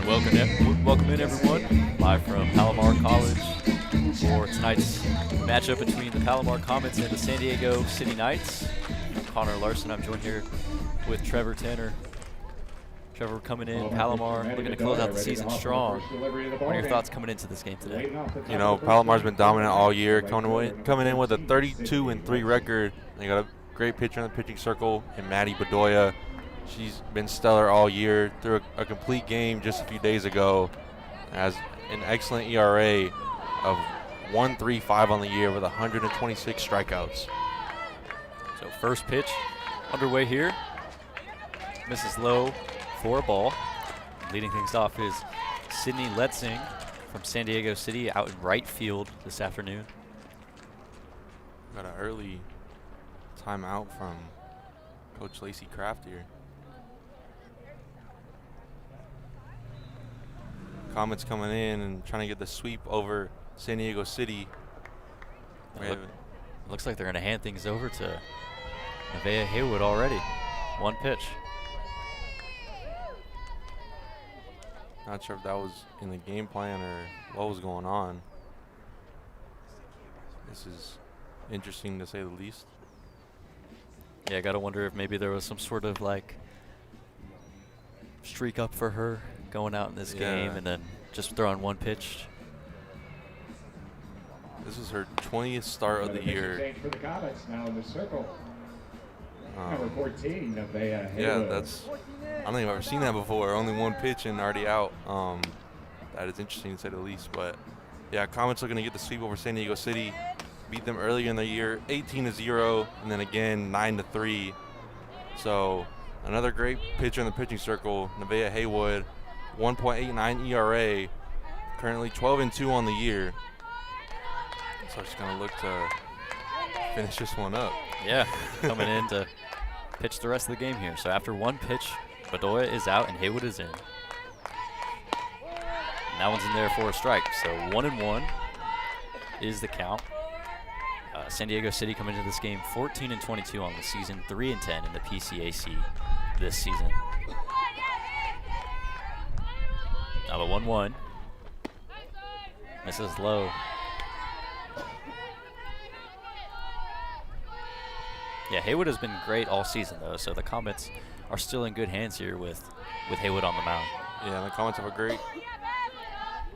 Welcome in, everyone. Live from Palomar College for tonight's matchup between the Palomar Comets and the San Diego City Knights. I'm Connor Larson. I'm joined here with Trevor Tanner. Trevor coming in, Palomar looking to close out the season strong. What are your thoughts coming into this game today? You know, Palomar's been dominant all year, coming in with a 32-3 record. They got a great pitcher in the pitching circle, and Maddie Bedoya. She's been stellar all year. Through a complete game just a few days ago, has an excellent ERA of 1.35 on the year with 126 strikeouts. So first pitch underway here. Misses low for a ball. Leading things off is Sydney Letzing from San Diego City out in right field this afternoon. Got an early timeout from Coach Lacey Coach here. Comets coming in and trying to get the sweep over San Diego City. Looks like they're going to hand things over to Nevaeh Haywood already. One pitch. Not sure if that was in the game plan or what was going on. This is interesting to say the least. Yeah, I got to wonder if maybe there was some sort of like streak up for her going out in this game and then just throwing one pitch. This is her 20th start of the year. For the Comets now in the circle. Number 14, Nevaeh Haywood. Yeah, I don't think I've ever seen that before. Only one pitch and already out. That is interesting to say the least. But yeah, Comets looking to get the sweep over San Diego City. Beat them earlier in the year, 18-0, and then again 9-3. So another great pitcher in the pitching circle, Nevaeh Haywood, 1.89 ERA, currently 12-2 on the year. So she's gonna look to finish this one up. Yeah, coming in to pitch the rest of the game here. So after one pitch, Bedoya is out and Haywood is in. And that one's in there for a strike. So 1-1 is the count. San Diego City coming into this game 14-22 on the season, 3-10 in the PCAC this season. Now the 1-1. Misses low. Yeah, Haywood has been great all season though, so the Comets are still in good hands here with Haywood on the mound. Yeah, the Comets have a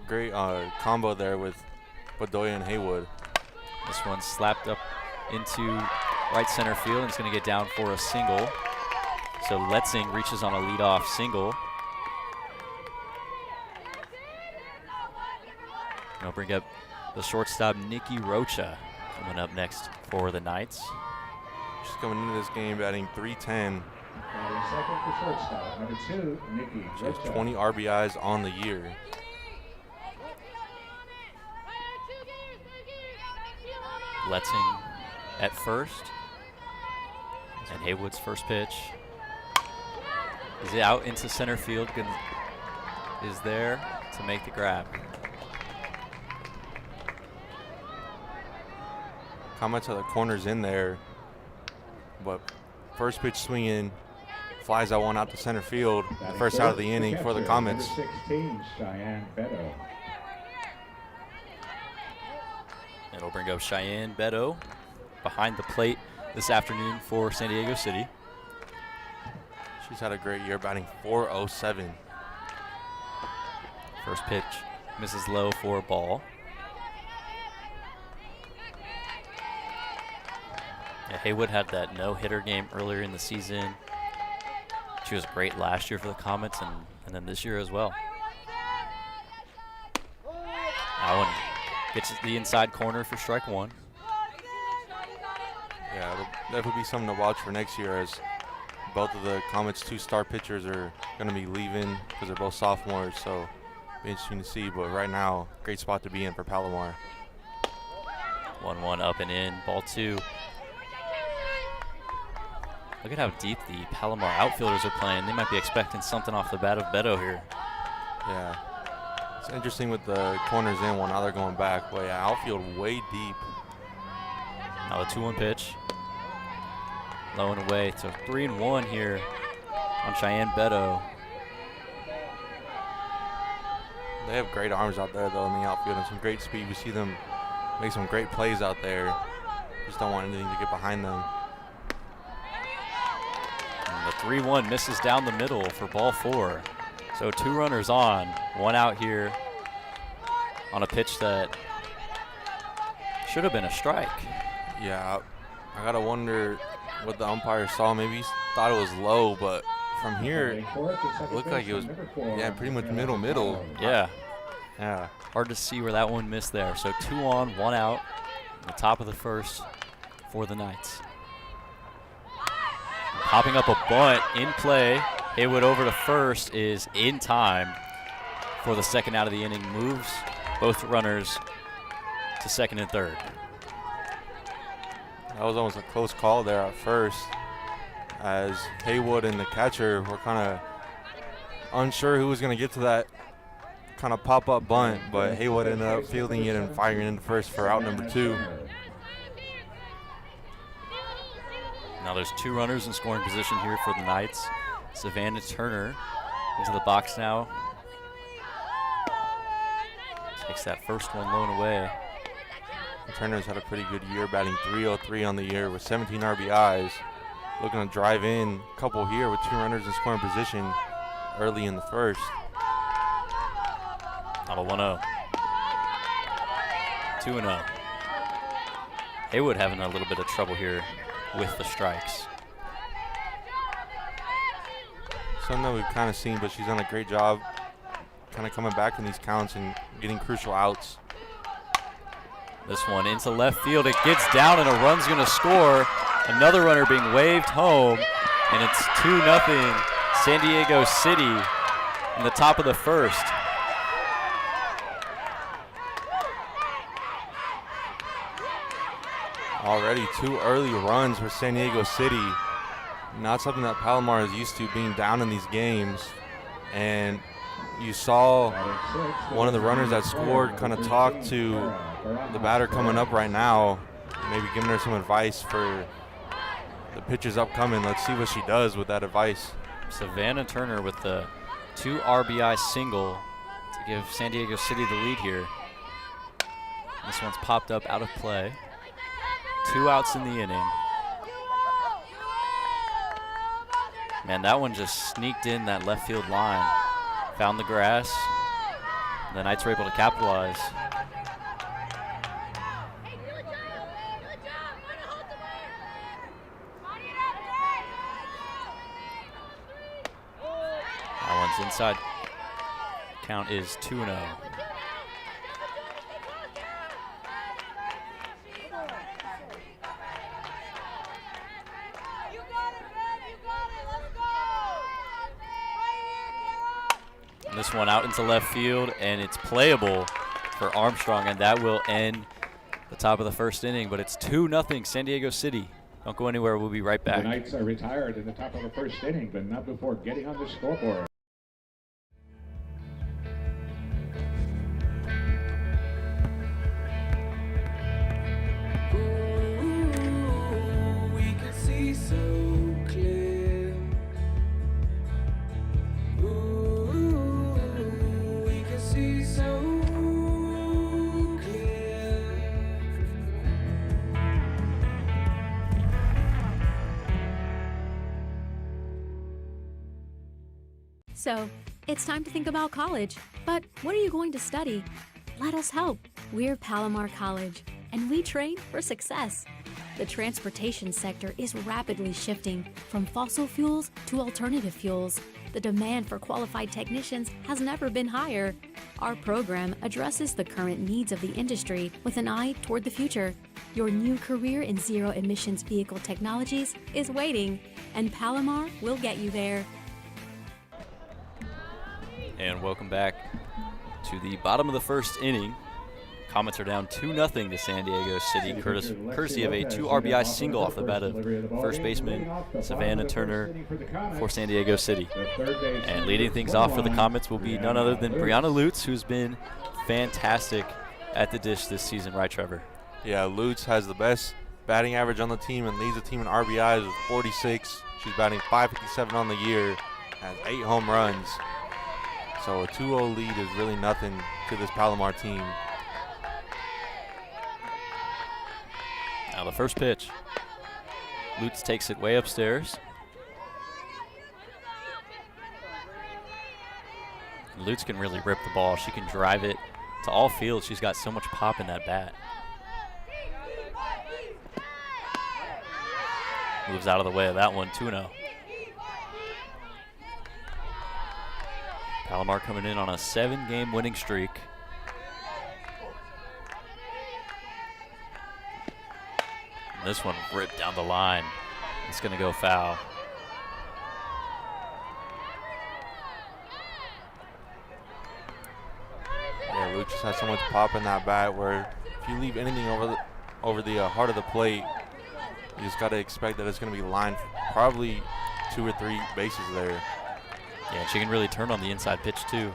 great combo there with Bedoya and Haywood. This one's slapped up into right center field and it's going to get down for a single. So Letzing reaches on a leadoff single. And I'll bring up the shortstop Nikki Rocha coming up next for the Knights. She's coming into this game batting .310. Second for shortstop, number 2, Nikki She has Rocha. 20 RBIs on the year. Letzing at first. And Haywood's first pitch is out into center field. Is there to make the grab. Comets have the corners in there, but first pitch swinging, flies that one out to center field. The first out of the inning for the Comets. Number 16, Cheyenne Beto. It'll bring up Cheyenne Beto behind the plate this afternoon for San Diego City. She's had a great year, batting .407. First pitch misses low for a ball. Yeah, Haywood had that no-hitter game earlier in the season. She was great last year for the Comets and then this year as well. That one gets the inside corner for strike one. Yeah, it'll definitely be something to watch for next year, as both of the Comets' 2 star pitchers are going to be leaving because they're both sophomores. So it'll be interesting to see. But right now, great spot to be in for Palomar. 1-1 up and in, ball 2. Look at how deep the Palomar outfielders are playing. They might be expecting something off the bat of Beto here. Yeah. It's interesting with the corners in one. Now they're going back. But yeah, outfield way deep. Now the 2-1 pitch. Low and away. So 3-1 here on Cheyenne Beto. They have great arms out there, though, in the outfield and some great speed. We see them make some great plays out there. Just don't want anything to get behind them. And the 3-1 misses down the middle for ball 4. So 2 runners on, 1 out here on a pitch that should have been a strike. Yeah, I got to wonder what the umpire saw. Maybe he thought it was low, but from here, it looked like it was, pretty much middle. Yeah. Yeah. Hard to see where that one missed there. So 2 on, 1 out, the top of the first for the Knights. Popping up a bunt in play. Haywood over to first is in time for the second out of the inning. Moves both runners to second and third. That was almost a close call there at first, as Haywood and the catcher were kind of unsure who was going to get to that kind of pop-up bunt, but Haywood ended up fielding it and firing into first for out number 2. Now there's 2 runners in scoring position here for the Knights. Savannah Turner into the box now. Takes that first one low and away. Turner's had a pretty good year, batting .303 on the year with 17 RBIs. Looking to drive in a couple here with 2 runners in scoring position early in the first. Out of 1-0. 2-0. Haywood having a little bit of trouble here with the strikes. Something that we've kind of seen, but she's done a great job kind of coming back in these counts and getting crucial outs. This one into left field. It gets down and a run's going to score. Another runner being waved home, and it's 2-0 San Diego City in the top of the first. Already 2 early runs for San Diego City. Not something that Palomar is used to, being down in these games. And you saw one of the runners that scored kind of talk to the batter coming up right now, maybe giving her some advice for the pitches upcoming. Let's see what she does with that advice. Savannah Turner with the 2 RBI single to give San Diego City the lead here. This one's popped up out of play. 2 outs in the inning. Man, that one just sneaked in that left field line. Found the grass. The Knights were able to capitalize. That one's inside. Count is 2-0. This one out into left field, and it's playable for Armstrong, and that will end the top of the first inning. But it's 2-0 San Diego City. Don't go anywhere. We'll be right back. The Knights are retired in the top of the first inning, but not before getting on the scoreboard. So, it's time to think about college. But what are you going to study? Let us help. We're Palomar College, and we train for success. The transportation sector is rapidly shifting from fossil fuels to alternative fuels. The demand for qualified technicians has never been higher. Our program addresses the current needs of the industry with an eye toward the future. Your new career in zero-emissions vehicle technologies is waiting, and Palomar will get you there. And welcome back to the bottom of the first inning. Comets are down 2-0 to San Diego City, courtesy of a 2 RBI single off the bat of first baseman Savannah Turner for San Diego City. And leading things off for the Comets will be none other than Brianna Lutz, who's been fantastic at the dish this season, right, Trevor? Yeah, Lutz has the best batting average on the team and leads the team in RBIs with 46. She's batting .557 on the year, has 8 home runs. So a 2-0 lead is really nothing to this Palomar team. Now the first pitch. Lutz takes it way upstairs. Lutz can really rip the ball. She can drive it to all fields. She's got so much pop in that bat. Moves out of the way of that one, 2-0. Palomar coming in on a 7-game winning streak. And this one ripped down the line. It's going to go foul. Yeah, Luke just has so much pop in that bat where if you leave anything over the heart of the plate, you just got to expect that it's going to be lined probably 2 or 3 bases there. Yeah, she can really turn on the inside pitch too.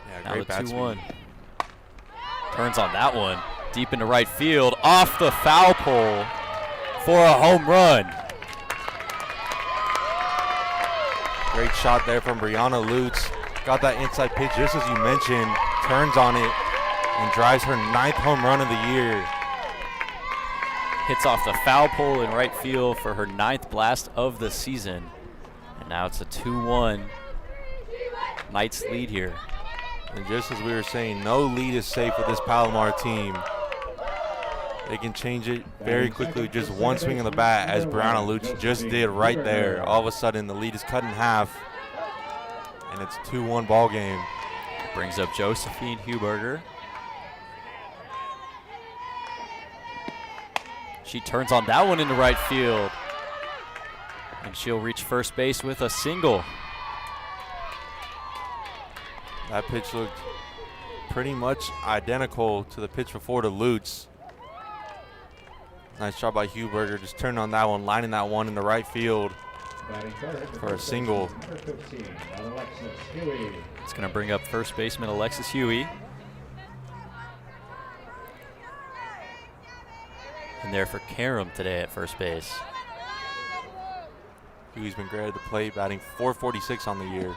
Yeah, Now great the bat 2-1. speed. Turns on that one. Deep into right field. Off the foul pole for a home run. Great shot there from Brianna Lutz. Got that inside pitch just as you mentioned. Turns on it and drives her 9th home run of the year. Hits off the foul pole in right field for her 9th blast of the season. And now it's a 2-1 Knights lead here. And just as we were saying, no lead is safe with this Palomar team. They can change it very quickly with just one swing of the bat, as Brianna Lutz just did right there. All of a sudden, the lead is cut in half, and it's 2-1 ball game. Brings up Josephine Huberger. She turns on that one into right field. And she'll reach first base with a single. That pitch looked pretty much identical to the pitch before to Lutz. Nice job by Huberger, just turning on that one, lining that one in the right field for a single. It's going to bring up first baseman Alexis Huey. And there for Karam today at first base. Huey's been great at the plate, batting .446 on the year.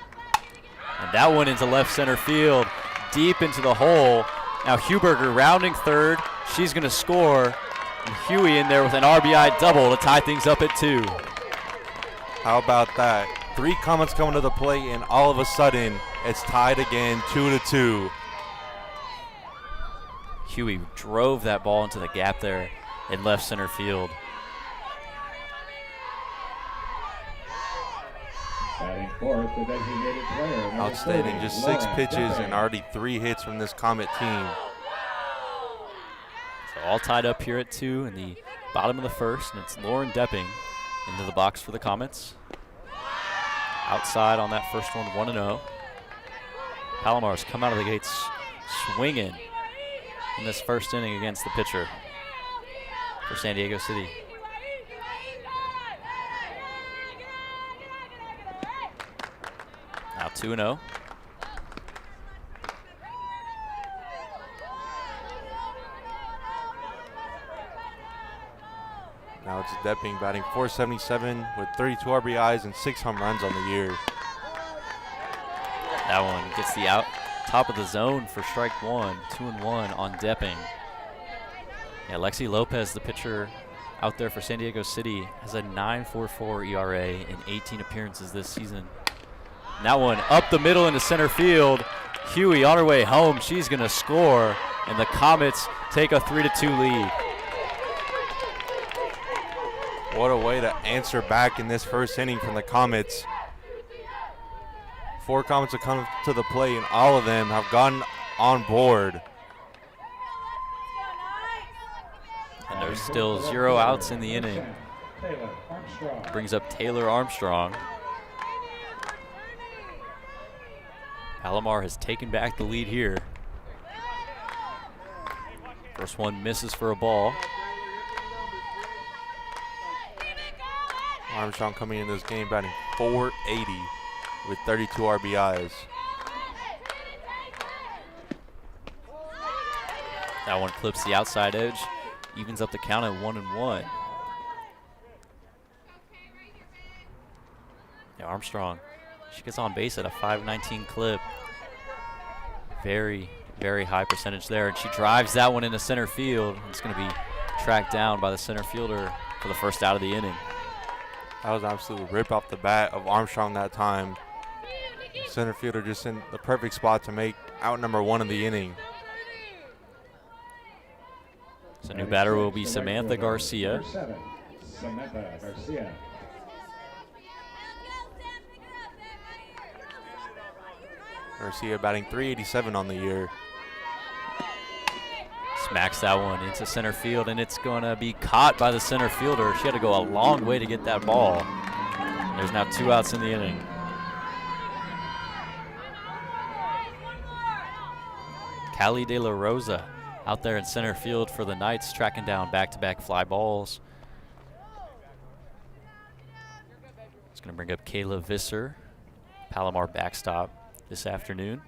And that one into left center field, deep into the hole. Now Huberger rounding third. She's going to score. And Huey in there with an RBI double to tie things up at 2. How about that? 3 Comets coming to the plate, and all of a sudden, it's tied again, 2-2. Huey drove that ball into the gap there in left center field. Batting fourth, the designated player. Outstanding, just 6 pitches and already 3 hits from this Comet team. So all tied up here at 2 in the bottom of the first, and it's Lauren Depping into the box for the Comets. Outside on that first one, 1-0. Palomar's come out of the gates swinging in this first inning against the pitcher for San Diego City. Now 2-0. Now it's Depping batting .477 with 32 RBIs and 6 home runs on the year. That one gets the top of the zone for strike 1, 2-1 on Depping. Yeah, Lexi Lopez, the pitcher out there for San Diego City, has a 9.44 ERA in 18 appearances this season. And that one up the middle into center field. Huey on her way home. She's going to score, and the Comets take a 3-2 lead. What a way to answer back in this first inning from the Comets. 4 Comets have come to the plate, and all of them have gotten on board. And there's still 0 outs in the inning. Brings up Taylor Armstrong. Palomar has taken back the lead here. First one misses for a ball. Armstrong coming into this game batting .480 with 32 RBIs. That one clips the outside edge, evens up the count at 1-1. Yeah, Armstrong, she gets on base at a .519 clip. Very, very high percentage there. And she drives that one into center field. It's going to be tracked down by the center fielder for the first out of the inning. That was an absolute rip off the bat of Armstrong that time. Center fielder just in the perfect spot to make out number 1 of the inning. So new batter will be Samantha Garcia. Number 7, Samantha Garcia. Garcia batting .387 on the year. Smacks that one into center field, and it's going to be caught by the center fielder. She had to go a long way to get that ball. There's now 2 outs in the inning. Callie De La Rosa out there in center field for the Knights, tracking down back-to-back fly balls. It's going to bring up Kayla Visser, Palomar backstop this afternoon.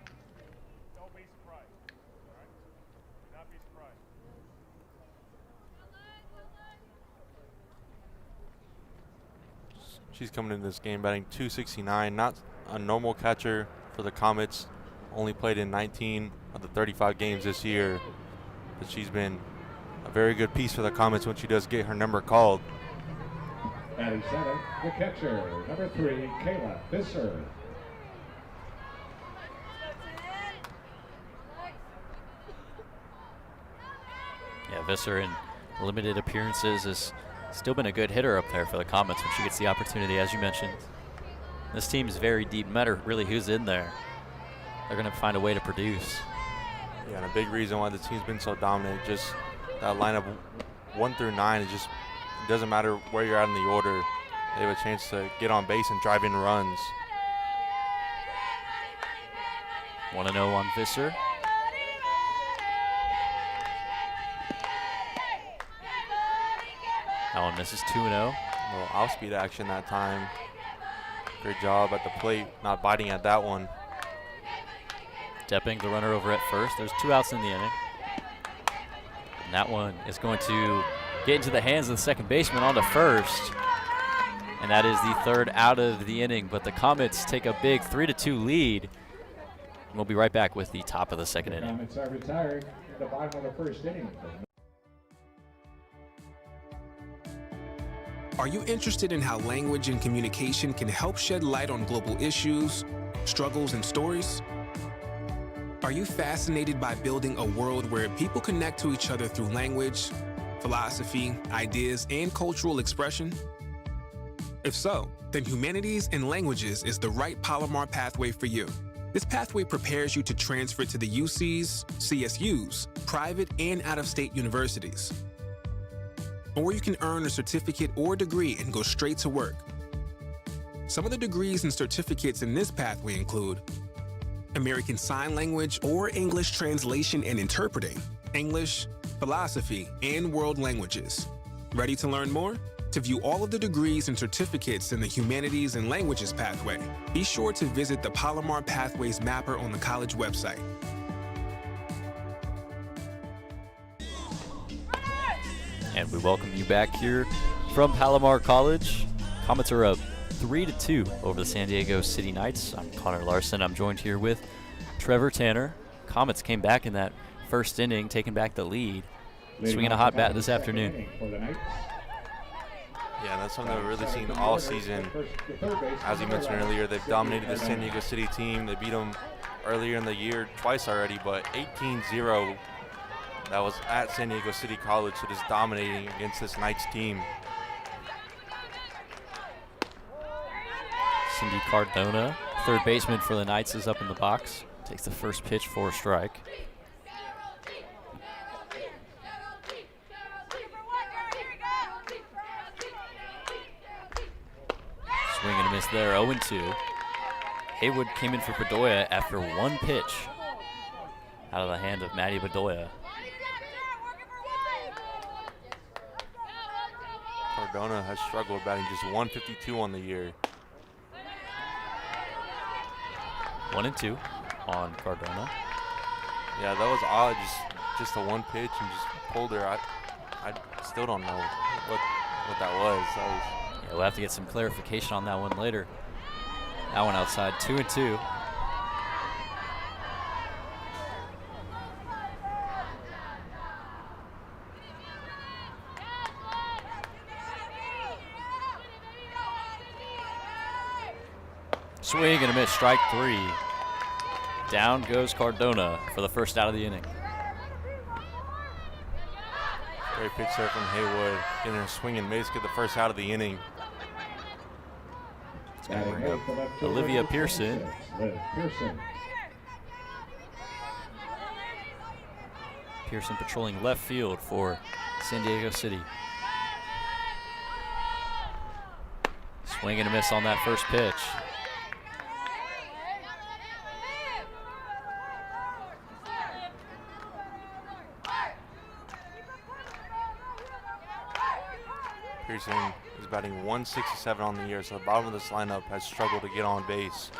She's coming into this game batting .269, not a normal catcher for the Comets. Only played in 19 of the 35 games this year, but she's been a very good piece for the Comets when she does get her number called. Batting center, the catcher, number 3, Kayla Visser. Yeah, Visser in limited appearances has still been a good hitter up there for the Comets when she gets the opportunity, as you mentioned. This team is very deep. No matter really who's in there, they're going to find a way to produce. Yeah, and a big reason why the team's been so dominant, just that lineup 1 through 9, it doesn't matter where you're at in the order. They have a chance to get on base and drive in runs. 1-0 on Visser. That one misses 2-0. A little off-speed action that time. Great job at the plate, not biting at that one. Depping the runner over at first. There's 2 outs in the inning. And that one is going to get into the hands of the second baseman on to first. And that is the 3rd out of the inning. But the Comets take a big 3-2 lead. And we'll be right back with the top of the second The inning. Comets are retired at the bottom of the 1st inning. Are you interested in how language and communication can help shed light on global issues, struggles, and stories? Are you fascinated by building a world where people connect to each other through language, philosophy, ideas, and cultural expression? If so, then Humanities and Languages is the right Palomar pathway for you. This pathway prepares you to transfer to the UCs, CSUs, private and out-of-state universities. Or you can earn a certificate or degree and go straight to work. Some of the degrees and certificates in this pathway include American Sign Language or English Translation and Interpreting, English, Philosophy, and World Languages. Ready to learn more? To view all of the degrees and certificates in the Humanities and Languages pathway, be sure to visit the Palomar Pathways mapper on the college website. And we welcome you back here from Palomar College. Comets are up 3-2 over the San Diego City Knights. I'm Connor Larson. I'm joined here with Trevor Tanner. Comets came back in that first inning, taking back the lead. Swinging a hot bat this afternoon. Yeah, that's something we've really seen all season. As you mentioned earlier, they've dominated the San Diego City team. They beat them earlier in the year twice already, but 18-0. That was at San Diego City College, so just dominating against this Knights team. Cindy Cardona, third baseman for the Knights, is up in the box. Takes the first pitch for a strike. Swing and a miss there, 0-2. Haywood came in for Bedoya after one pitch out of the hand of Maddie Bedoya. Cardona has struggled batting just 152 on the year. 1-2 on Cardona. Yeah, that was odd. Just a one pitch and just pulled her. I still don't know what that was. Yeah, we'll have to get some clarification on that one later. That one outside, 2-2. Swing and a miss, strike 3. Down goes Cardona for the first out of the inning. Great pitch there from Haywood. Getting her swing and miss, get the first out of the inning. It's going to bring up Olivia Pearson. Pearson patrolling left field for San Diego City. Swing and a miss on that first pitch. Pearson is batting 167 on the year, so the bottom of this lineup has struggled to get on base.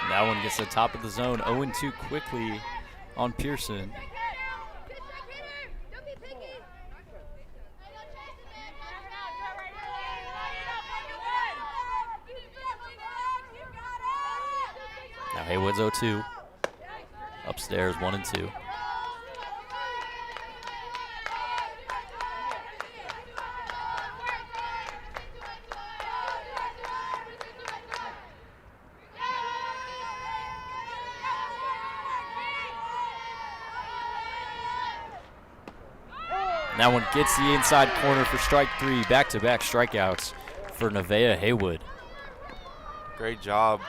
That one gets to the top of the zone, 0-2 quickly on Pearson. Now Haywood's 0-2. Upstairs, 1-2. That one gets the inside corner for strike 3. Back-to-back strikeouts for Nevaeh Haywood. Great job,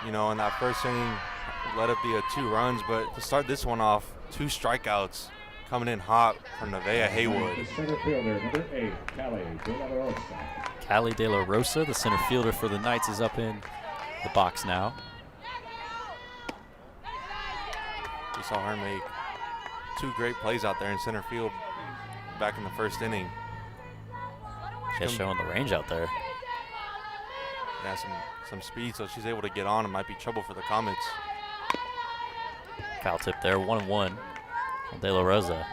you know, in that first inning, let it be 2 runs, but to start this one off, 2 strikeouts coming in hot from Nevaeh Haywood. The center fielder, number 8, Callie De La Rosa. Callie De La Rosa, the center fielder for the Knights, is up in the box now. We saw her make 2 great plays out there in center field back in the first inning. She's showing the range out there. Yeah, some speed, so she's able to get on. It might be trouble for the Comets. Foul tip there, 1-1 on De La Rosa.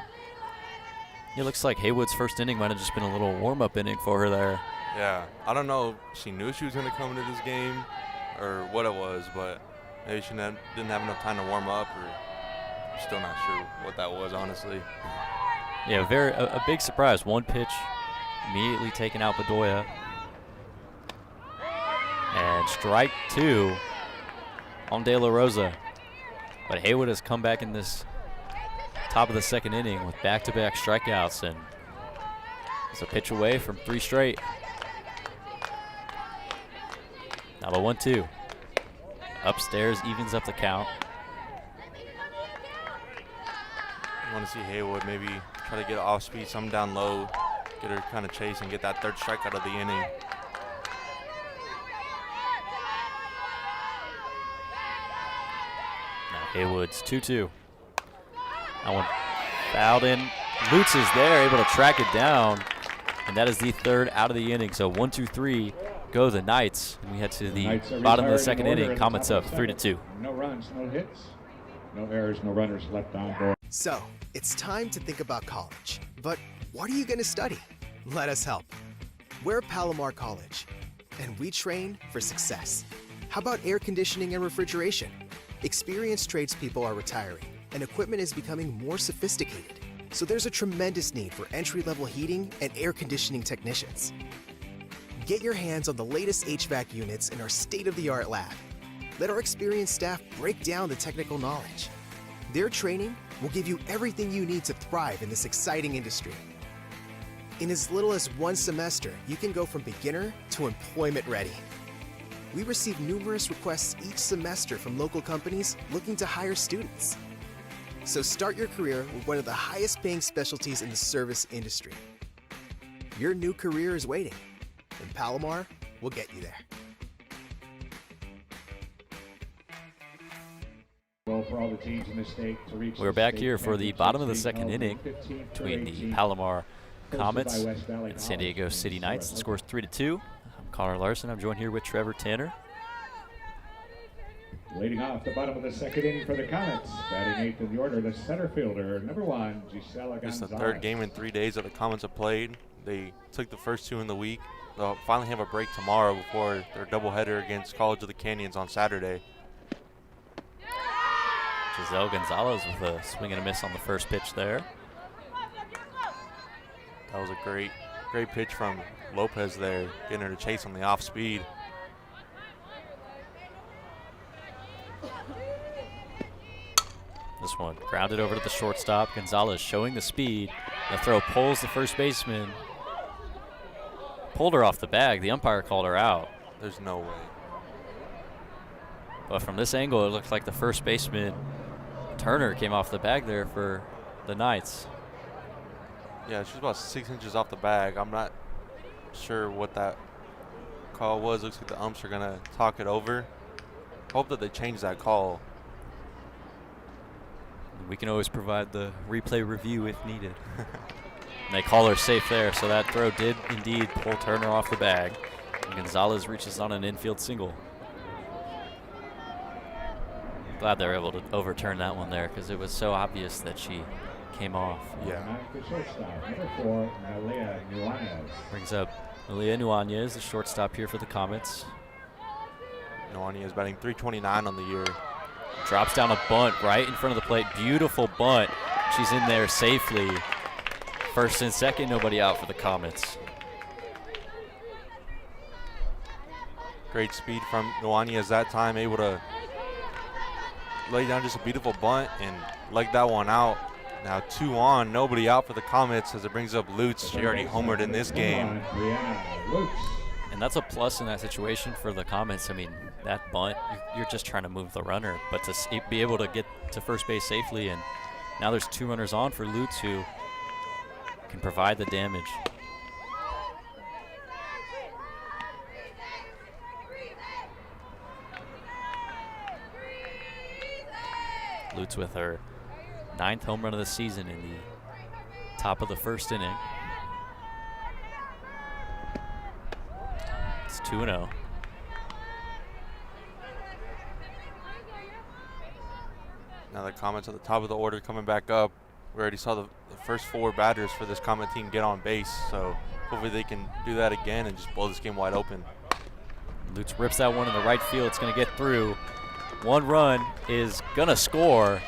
It looks like Haywood's first inning might have just been a little warm-up inning for her there. Yeah, I don't know if she knew she was going to come into this game or what it was, but maybe she didn't have enough time to warm up, or I'm still not sure what that was, honestly. Yeah, a big surprise. One pitch, immediately taken out Bedoya. And strike 2 on De La Rosa. But Haywood has come back in this top of the second inning with back-to-back strikeouts, and it's a pitch away from 3 straight. Now the 1-2. Upstairs evens up the count. I want to see Haywood maybe try to get off speed, some down low, get her kind of chase and get that 3rd strikeout of the inning. Now Haywood's 2-2. That one fouled in. Lutz is there, able to track it down, and that is the 3rd out of the inning. So 1-2-3 go the Knights. And we head to the bottom of the second inning. Comets up 3-2. No runs, no hits, no errors, no runners left on board. So, it's time to think about college. But what are you going to study? Let us help. We're Palomar College, and we train for success. How about air conditioning and refrigeration? Experienced tradespeople are retiring, and equipment is becoming more sophisticated. So there's a tremendous need for entry-level heating and air conditioning technicians. Get your hands on the latest HVAC units in our state-of-the-art lab. Let our experienced staff break down the technical knowledge. Their training will give you everything you need to thrive in this exciting industry. In as little as 1 semester, you can go from beginner to employment ready. We receive numerous requests each semester from local companies looking to hire students. So start your career with one of the highest paying specialties in the service industry. Your new career is waiting, and Palomar will get you there. For all the teams in the state to reach We're back here for the bottom of the second inning between the Palomar Comets and San Diego City Knights. The score's 3-2. I'm Connor Larson. I'm joined here with Trevor Tanner. Leading off the bottom of the second inning for the Comets, batting 8th in the order, the center fielder, number 1, Gisele. This is the 3rd game in 3 days that the Comets have played. They took the first 2 in the week. They'll finally have a break tomorrow before their doubleheader against College of the Canyons on Saturday. Gisele Gonzalez with a swing and a miss on the first pitch there. That was a great pitch from Lopez there, getting her to chase on the off speed. This one grounded over to the shortstop. Gonzalez showing the speed. The throw pulls the first baseman. Pulled her off the bag. The umpire called her out. There's no way. But from this angle, it looks like the first baseman, Turner, came off the bag there for the Knights. Yeah, she's about 6 inches off the bag. I'm not sure what that call was. Looks like the umps are going to talk it over. Hope that they change that call. We can always provide the replay review if needed. And they call her safe there, so that throw did indeed pull Turner off the bag. And Gonzalez reaches on an infield single. Glad they were able to overturn that one there because it was so obvious that she came off. Yeah. Number 4, Malia Nuanez. Brings up Malia Nuanez, the shortstop here for the Comets. Nuanez is batting .329 on the year. Drops down a bunt right in front of the plate. Beautiful bunt. She's in there safely. First and second, nobody out for the Comets. Great speed from Nuanez that time, able to lay down just a beautiful bunt and leg that one out. Now 2 on, nobody out for the Comets as it brings up Lutz. She already homered in this game. And that's a plus in that situation for the Comets. I mean, that bunt, you're just trying to move the runner, but to be able to get to first base safely, and now there's 2 runners on for Lutz who can provide the damage. Lutz with her 9th home run of the season in the top of the first inning. It's 2-0. Now the Comets at the top of the order coming back up. We already saw the first 4 batters for this Comet team get on base, so hopefully they can do that again and just blow this game wide open. Lutz rips that one in the right field. It's going to get through. 1 run is going to score,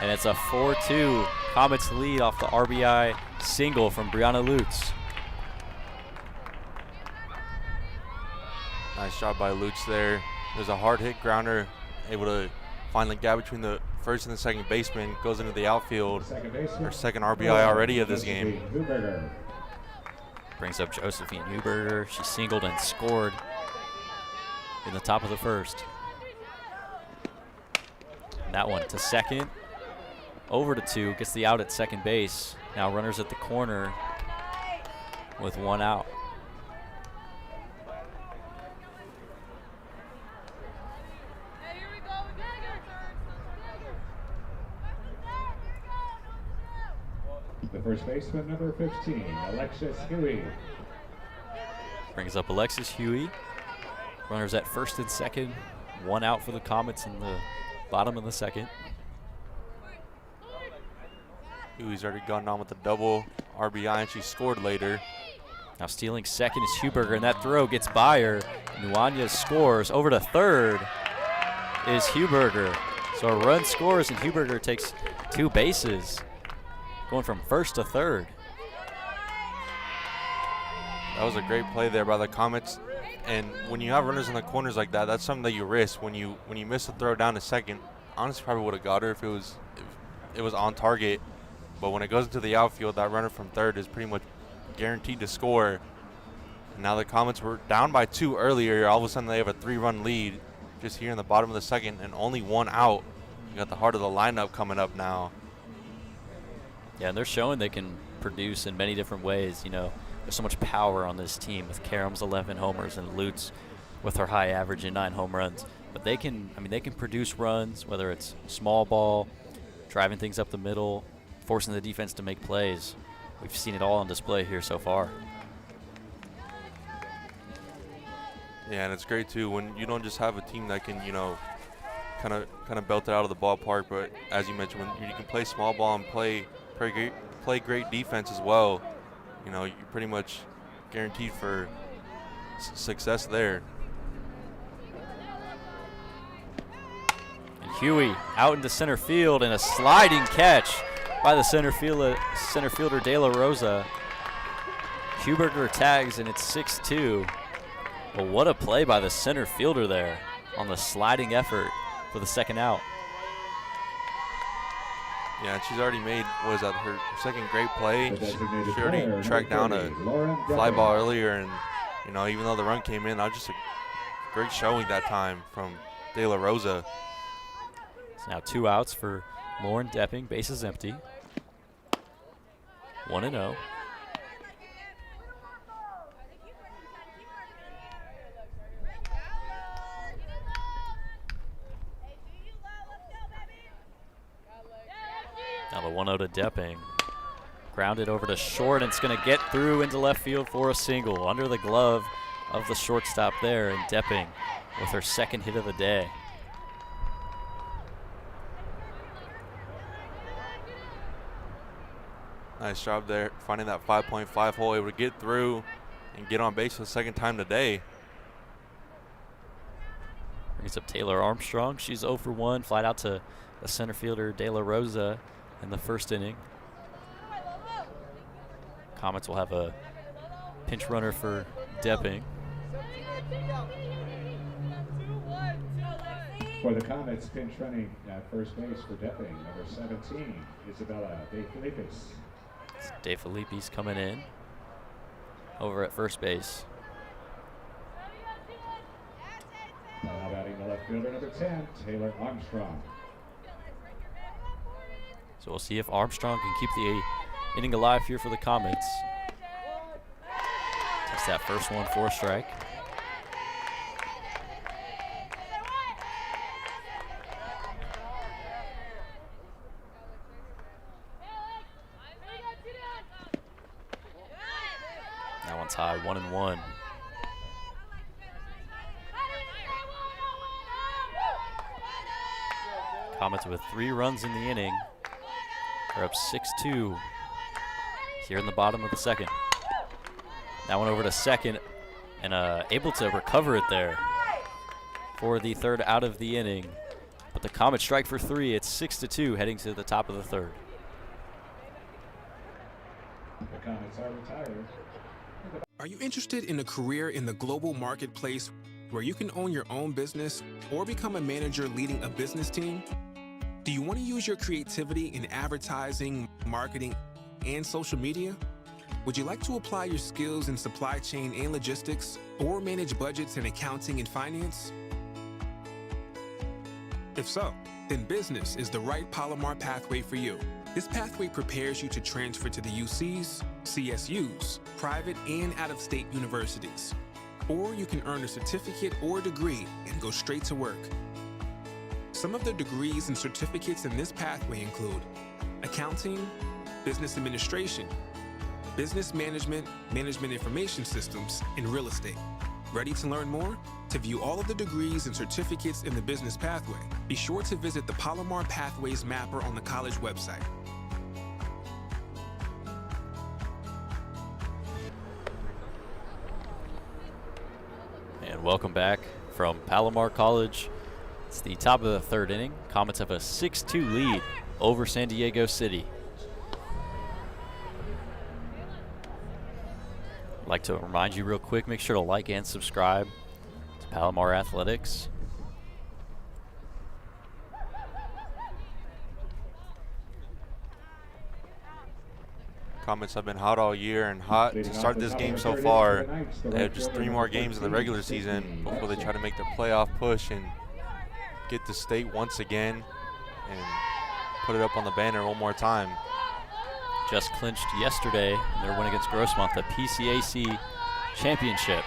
and it's a 4-2 Comets lead off the RBI single from Brianna Lutz. Nice job by Lutz there. There's a hard hit grounder, able to find the gap between the first and the second baseman, goes into the outfield. Her second RBI already of this game. Brings up Josephine Huberger. She singled and scored in the top of the first. That one to second, over to 2, gets the out at second base. Now runners at the corner with 1 out. The first baseman, number 15, Alexis Huey. Brings up Alexis Huey. Runners at first and second, 1 out for the Comets in the bottom of the second. Huey's already gone on with a double RBI, and she scored later. Now stealing second is Huberger, and that throw gets by her. Nuanez scores. Over to third is Huberger. So a run scores, and Huberger takes 2 bases, going from first to third. That was a great play there by the Comets. And when you have runners in the corners like that, that's something that you risk. When you miss a throw down to second, honestly probably would have got her if it was on target. But when it goes into the outfield, that runner from third is pretty much guaranteed to score. And now the Comets were down by 2 earlier. All of a sudden they have a 3-run lead just here in the bottom of the second and only 1 out. You got the heart of the lineup coming up now. Yeah, and they're showing they can produce in many different ways. You know, there's so much power on this team with Karam's 11 homers and Lutz with her high average and 9 home runs. But they can produce runs, whether it's small ball, driving things up the middle, forcing the defense to make plays. We've seen it all on display here so far. Yeah, and it's great too when you don't just have a team that can, kind of belt it out of the ballpark, but as you mentioned, when you can play small ball and play great defense as well, you're pretty much guaranteed for success there. And Huey out into center field, and a sliding catch by the center fielder De La Rosa. Huberger tags, and it's 6-2. Well, what a play by the center fielder there on the sliding effort for the second out. Yeah, and she's already made, was that her second great play? The designated She already player, tracked down a Lauren fly Depping. ball earlier, and even though the run came in, that was just a great showing that time from De La Rosa. It's now 2 outs for Lauren Depping. Bases empty. 1-0. Now the 1-0 to Depping. Grounded over to short, and it's going to get through into left field for a single. Under the glove of the shortstop there, and Depping with her second hit of the day. Nice job there, finding that 5.5 hole, able to get through and get on base for the second time today. Brings up Taylor Armstrong. She's 0 for 1, flied out to the center fielder De La Rosa in the first inning. Comets will have a pinch runner for Depping. For the Comets, pinch running at first base for Depping, number 17, Isabella De Filippis. De Filippi's coming in over at first base. Now batting the left fielder, number 10, Taylor Armstrong. So we'll see if Armstrong can keep the inning alive here for the Comets. Takes that first one for a strike. That one's high, 1-1. Comets with 3 runs in the inning. They're up 6-2 here in the bottom of the second. That one over to second, and able to recover it there for the third out of the inning. But the Comets strike for 3. It's 6-2 heading to the top of the third. The Comets are retired. Are you interested in a career in the global marketplace where you can own your own business or become a manager leading a business team? Do you want to use your creativity in advertising, marketing, and social media? Would you like to apply your skills in supply chain and logistics or manage budgets in accounting and finance? If so, then business is the right Palomar pathway for you. This pathway prepares you to transfer to the UCs, CSUs, private and out-of-state universities. Or you can earn a certificate or degree and go straight to work. Some of the degrees and certificates in this pathway include accounting, business administration, business management, management information systems, and real estate. Ready to learn more? To view all of the degrees and certificates in the business pathway, be sure to visit the Palomar Pathways Mapper on the college website. And welcome back from Palomar College. It's the top of the third inning. Comets have a 6-2 lead over San Diego City. I'd like to remind you real quick, make sure to like and subscribe to Palomar Athletics. Comets have been hot all year and hot to start this game so far. They have just 3 more games in the regular season before they try to make their playoff push and get to state once again and put it up on the banner one more time. Just clinched yesterday in their win against Grossmont, the PCAC championship.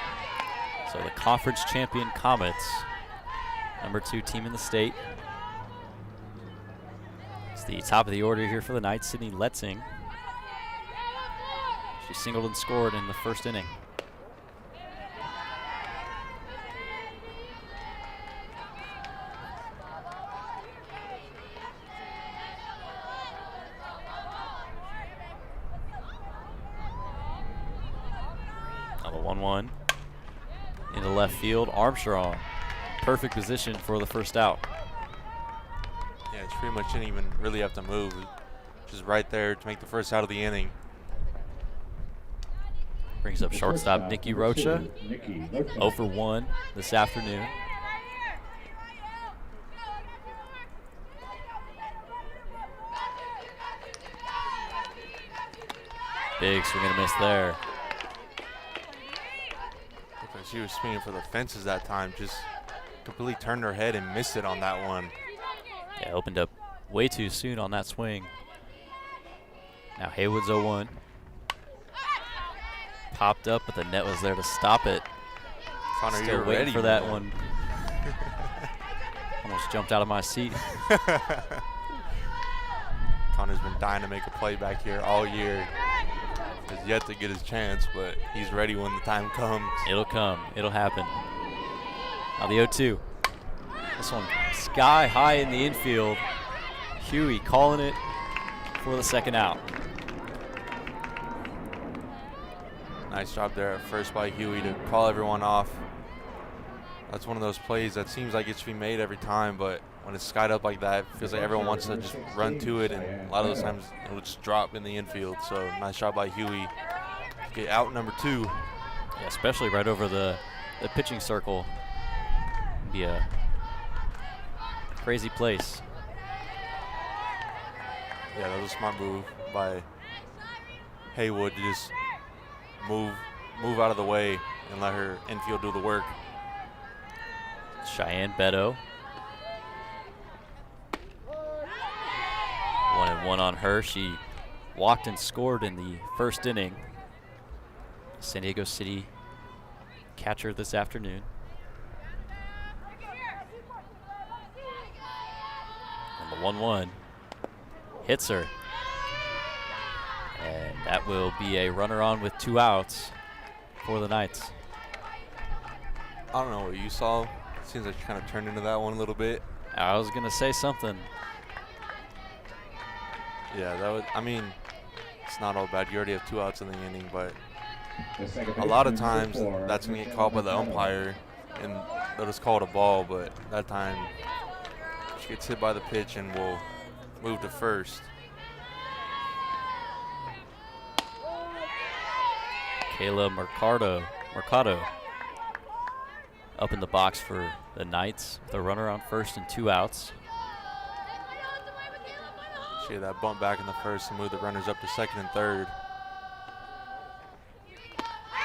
So the conference champion Comets, number 2 team in the state. It's the top of the order here for the night, Sydney Letzing. She singled and scored in the first inning. Now the 1-1 into left field. Armstrong, perfect position for the first out. Yeah, it's pretty much didn't even really have to move. Just right there to make the first out of the inning. Brings up shortstop Nikki Rocha, 0 for 1 this afternoon. Big swing and a miss there. Looked like she was swinging for the fences that time. Just completely turned her head and missed it on that one. Yeah, opened up way too soon on that swing. Now Haywood's 0-1. Popped up, but the net was there to stop it. Connor, Still you're waiting ready for that man. one. Almost jumped out of my seat. Connor's been dying to make a play back here all year. Has yet to get his chance, but he's ready when the time comes. It'll come. It'll happen. Now the 0-2. This one sky high in the infield. Huey calling it for the second out. Nice job there at first by Huey to call everyone off. That's one of those plays that seems like it should be made every time, but when it's skied up like that, it feels like everyone wants to just run to it, and a lot of those times it'll just drop in the infield. So nice job by Huey. Get out number 2. Yeah, especially right over the pitching circle. Be a crazy place. Yeah, that was a smart move by Haywood to just move out of the way and let her infield do the work. Cheyenne Beto. 1-1 on her. She walked and scored in the first inning. San Diego City catcher this afternoon. And the 1-1 hits her. And that will be a runner on with 2 outs for the Knights. I don't know what you saw. Seems like you kind of turned into that one a little bit. I was going to say something. Yeah, that was, I mean, it's not all bad. You already have 2 outs in the inning, but a lot of times that's going to get called by the umpire and they'll just call it a ball, but that time she gets hit by the pitch and will move to first. Kayla Mercado up in the box for the Knights. The runner on first and 2 outs. She had that bump back in the first and moved the runners up to second and third.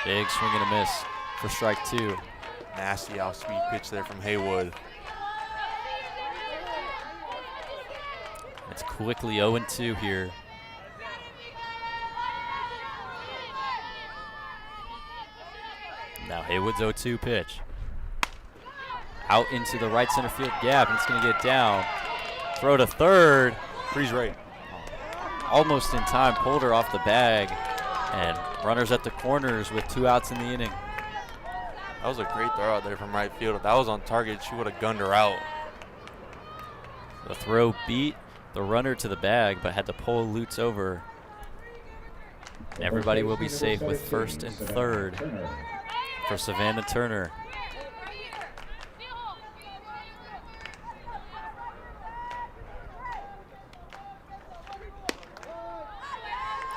Big swing and a miss for strike 2. Nasty off-speed pitch there from Haywood. It's quickly 0-2 here. Now Haywood's 0-2 pitch. Out into the right center field gap, and it's going to get down. Throw to third. Freeze right. Almost in time, pulled her off the bag. And runners at the corners with 2 outs in the inning. That was a great throw out there from right field. If that was on target, she would have gunned her out. The throw beat the runner to the bag, but had to pull Lutz over. Everybody will be safe with first and third for Savannah Turner.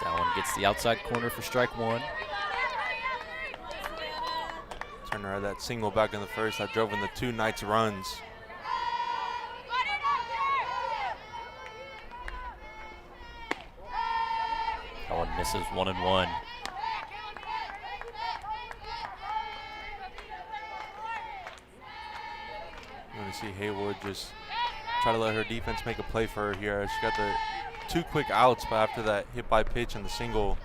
That one gets the outside corner for strike 1. Turner had that single back in the first that drove in the 2 Knights runs. That one misses 1-1. You want to see Haywood just try to let her defense make a play for her here. She got the 2 quick outs, but after that hit by pitch and the single.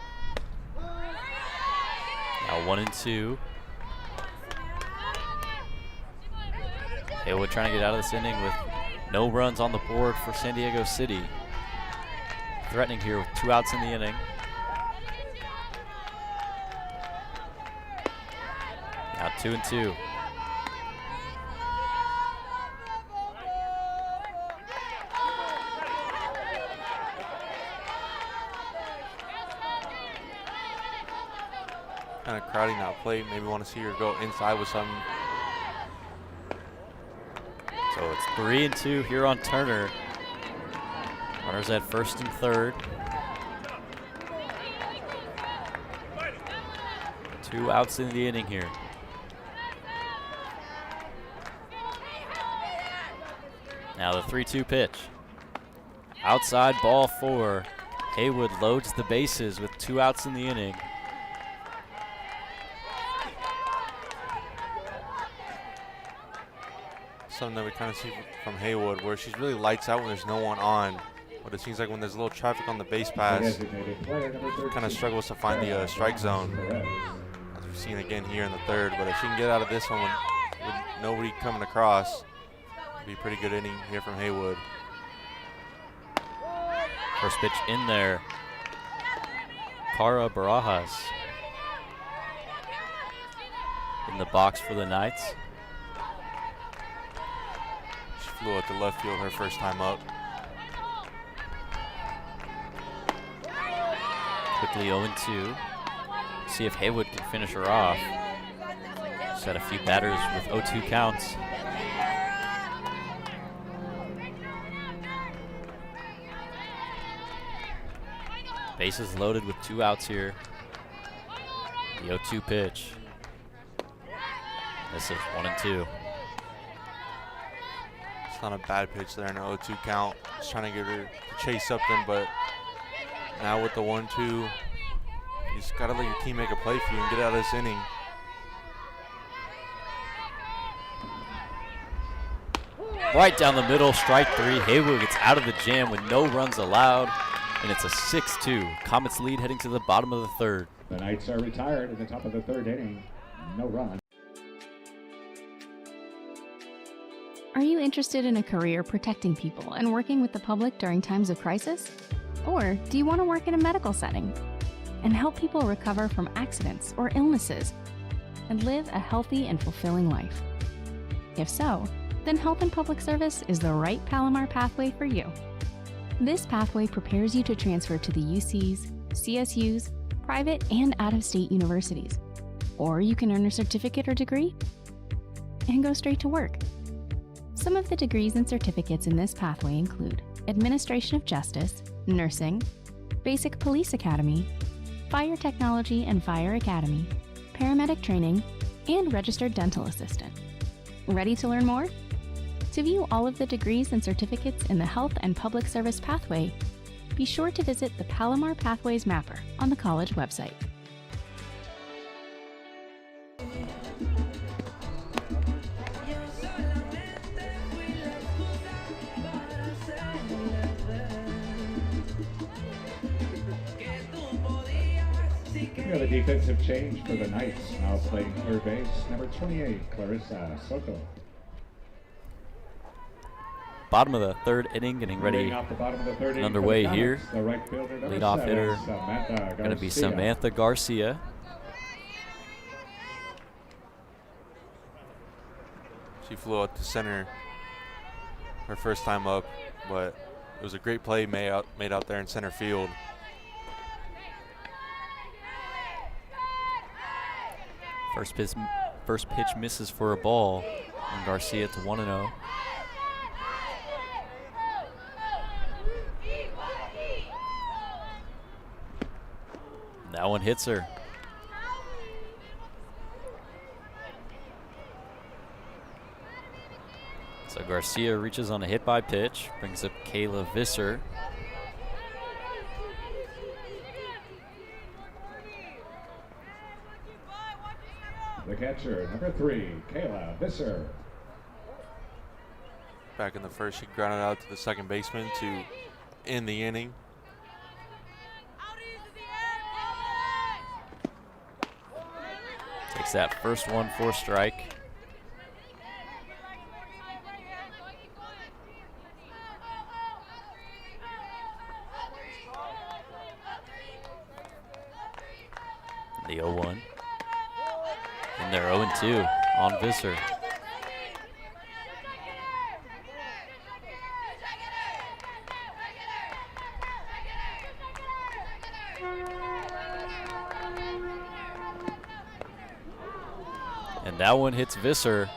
Now 1-2. Haywood trying to get out of this inning with no runs on the board for San Diego City. Threatening here with 2 outs in the inning. Now 2-2. Kind of crowding that plate. Maybe want to see her go inside with something. So it's 3-2 here on Turner. Runners at first and third. 2 outs in the inning here. Now the 3-2 pitch. Outside ball 4. Haywood loads the bases with 2 outs in the inning. Something that we kind of see from Haywood, where she's really lights out when there's no one on, but it seems like when there's a little traffic on the base pass, she kind of struggles to find the strike zone, as we've seen again here in the third. But if she can get out of this one with nobody coming across, it'd be a pretty good inning here from Haywood. First pitch in there. Cara Barajas in the box for the Knights. She flew out to left field her first time up. Quickly 0-2. See if Haywood can finish her off. She's had a few batters with 0-2 counts. Bases loaded with 2 outs here. The 0-2 pitch. This is 1-2. It's not a bad pitch there in an 0-2 count. Just trying to get her to chase something, but now with the 1-2, you just gotta let your team make a play for you and get out of this inning. Right down the middle, strike 3. Haywood gets out of the jam with no runs allowed, and it's a 6-2. Comets lead heading to the bottom of the third. The Knights are retired in the top of the third inning. No run. Are you interested in a career protecting people and working with the public during times of crisis? Or do you want to work in a medical setting and help people recover from accidents or illnesses and live a healthy and fulfilling life? If so, then Health and Public Service is the right Palomar pathway for you. This pathway prepares you to transfer to the UCs, CSUs, private and out-of-state universities. Or you can earn a certificate or degree and go straight to work. Some of the degrees and certificates in this pathway include Administration of Justice, Nursing, Basic Police Academy, Fire Technology and Fire Academy, Paramedic Training, and Registered Dental Assistant. Ready to learn more? To view all of the degrees and certificates in the Health and Public Service pathway, be sure to visit the Palomar Pathways Mapper on the college website. We have a defensive change for the Knights. Now playing third base, number 28, Clarissa Soto. Bottom of the third inning, getting ready Off the bottom of the third inning underway for the here. Comets, the right fielder, number Leadoff 7, hitter Samantha going to be Garcia. Samantha Garcia. She flew out to center her first time up, but it was a great play made out there in center field. First pitch misses for a ball, and Garcia to 1-0. That one hits her. So Garcia reaches on a hit by pitch, brings up Kayla Visser. The catcher, number 3, Kayla Visser. Back in the first, she grounded out to the second baseman to end the inning. Takes that first one for a strike. The 0-1. And they're 0-2 on Visser. And that one hits Visser.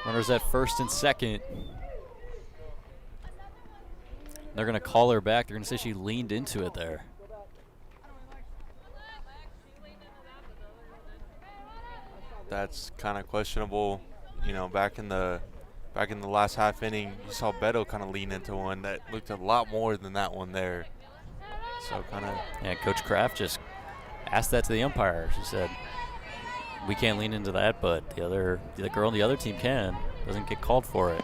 Runners at first and second. They're going to call her back. They're going to say she leaned into it there. That's kind of questionable. You know, back in the last half inning, you saw Beto kind of lean into one that looked a lot more than that one there. So kind of. Yeah, Coach Kraft just asked that to the umpire. She said, we can't lean into that, but the girl on the other team can. Doesn't get called for it.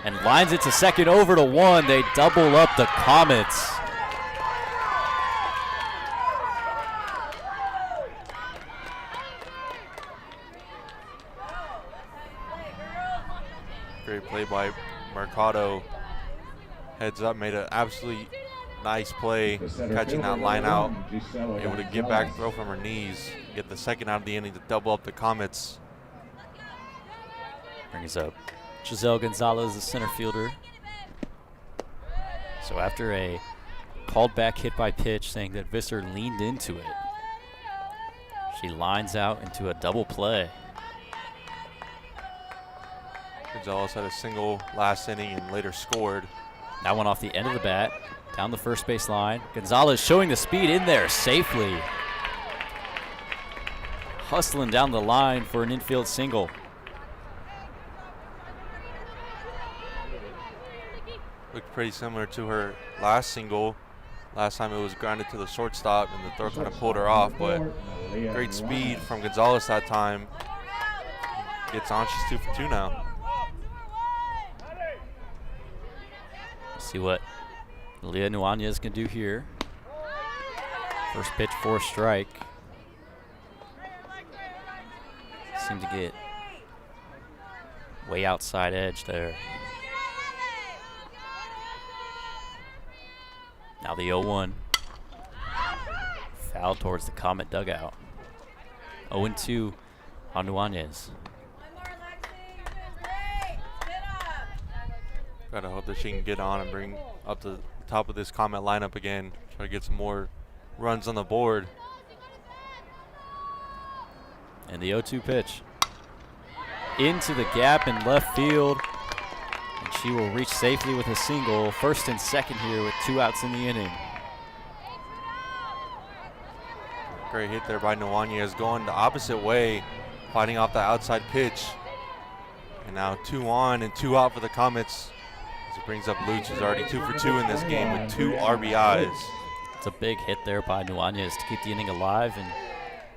And lines it to second over to one. They double up the Comets. Great play by Mercado. Heads up, made an absolutely nice play, catching that line out. Able to get back, throw from her knees, get the second out of the inning to double up the Comets. Brings up Gisele Gonzalez, the center fielder. So after a called back hit by pitch saying that Visser leaned into it, she lines out into a double play. Gonzalez had a single last inning and later scored. That one off the end of the bat, down the first base line. Gonzalez showing the speed in there safely. Hustling down the line for an infield single. Looked pretty similar to her last single. Last time it was grounded to the shortstop and the throw kind of pulled her off, but great speed from Gonzalez that time. Gets on, she's 2 for 2 now. See what Leah Nuanez can do here. First pitch for a strike. Seemed to get way outside edge there. Now the 0-1. Foul towards the Comet dugout. 0-2 on Nuanez. Gotta hope that she can get on and bring up the top of this Comet lineup again. Try to get some more runs on the board. And the 0-2 pitch. Into the gap in left field. And she will reach safely with a single. First and second here with 2 outs in the inning. Great hit there by Nuanez, going the opposite way, fighting off the outside pitch. And now 2 on and 2 out for the Comets. As it brings up Lutz, who's already 2 for 2 in this game with 2 RBIs. It's a big hit there by Nuanez to keep the inning alive, and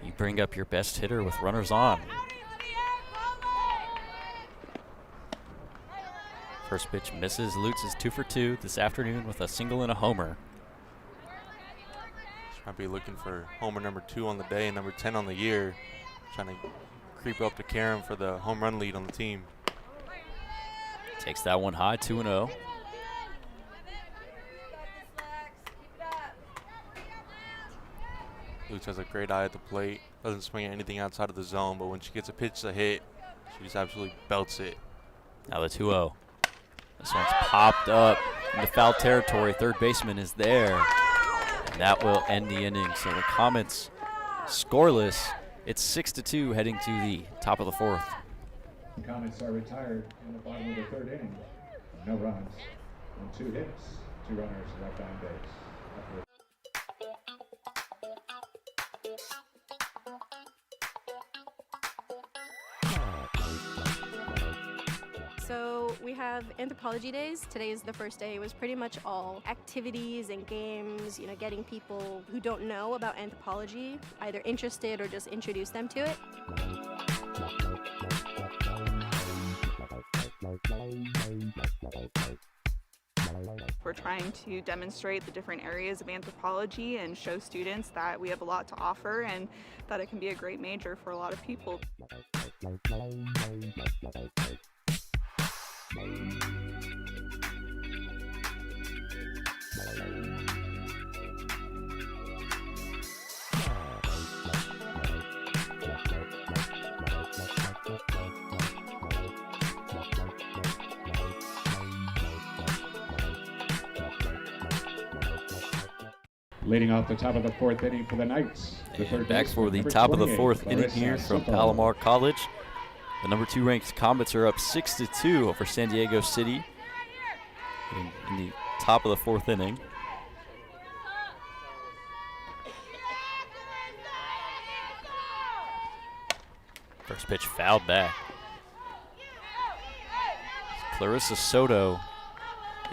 you bring up your best hitter with runners on. First pitch misses. Lutz is 2 for 2 this afternoon with a single and a homer. Might be looking for homer number 2 on the day and number 10 on the year. Trying to creep up to Karen for the home run lead on the team. Takes that one high, 2-0. Lutz has a great eye at the plate. Doesn't swing at anything outside of the zone, but when she gets a pitch to hit, she just absolutely belts it. Now the 2-0. This one's popped up into foul territory. Third baseman is there. And that will end the inning. So the Comets scoreless. It's 6-2 heading to the top of the 4th. The Comets are retired in the bottom of the 3rd inning. No runs and 2 hits, 2 runners left on base. So we have Anthropology days. Today is the first day. It was pretty much all activities and games, getting people who don't know about anthropology either interested or just introduce them to it. We're trying to demonstrate the different areas of anthropology and show students that we have a lot to offer and that it can be a great major for a lot of people. Leading off the top of the 4th inning for the Knights. And back for the top of the 4th inning here from Palomar College. The number 2 ranked Comets are up 6-2 over San Diego City in the top of the 4th inning. First pitch fouled back. Clarissa Soto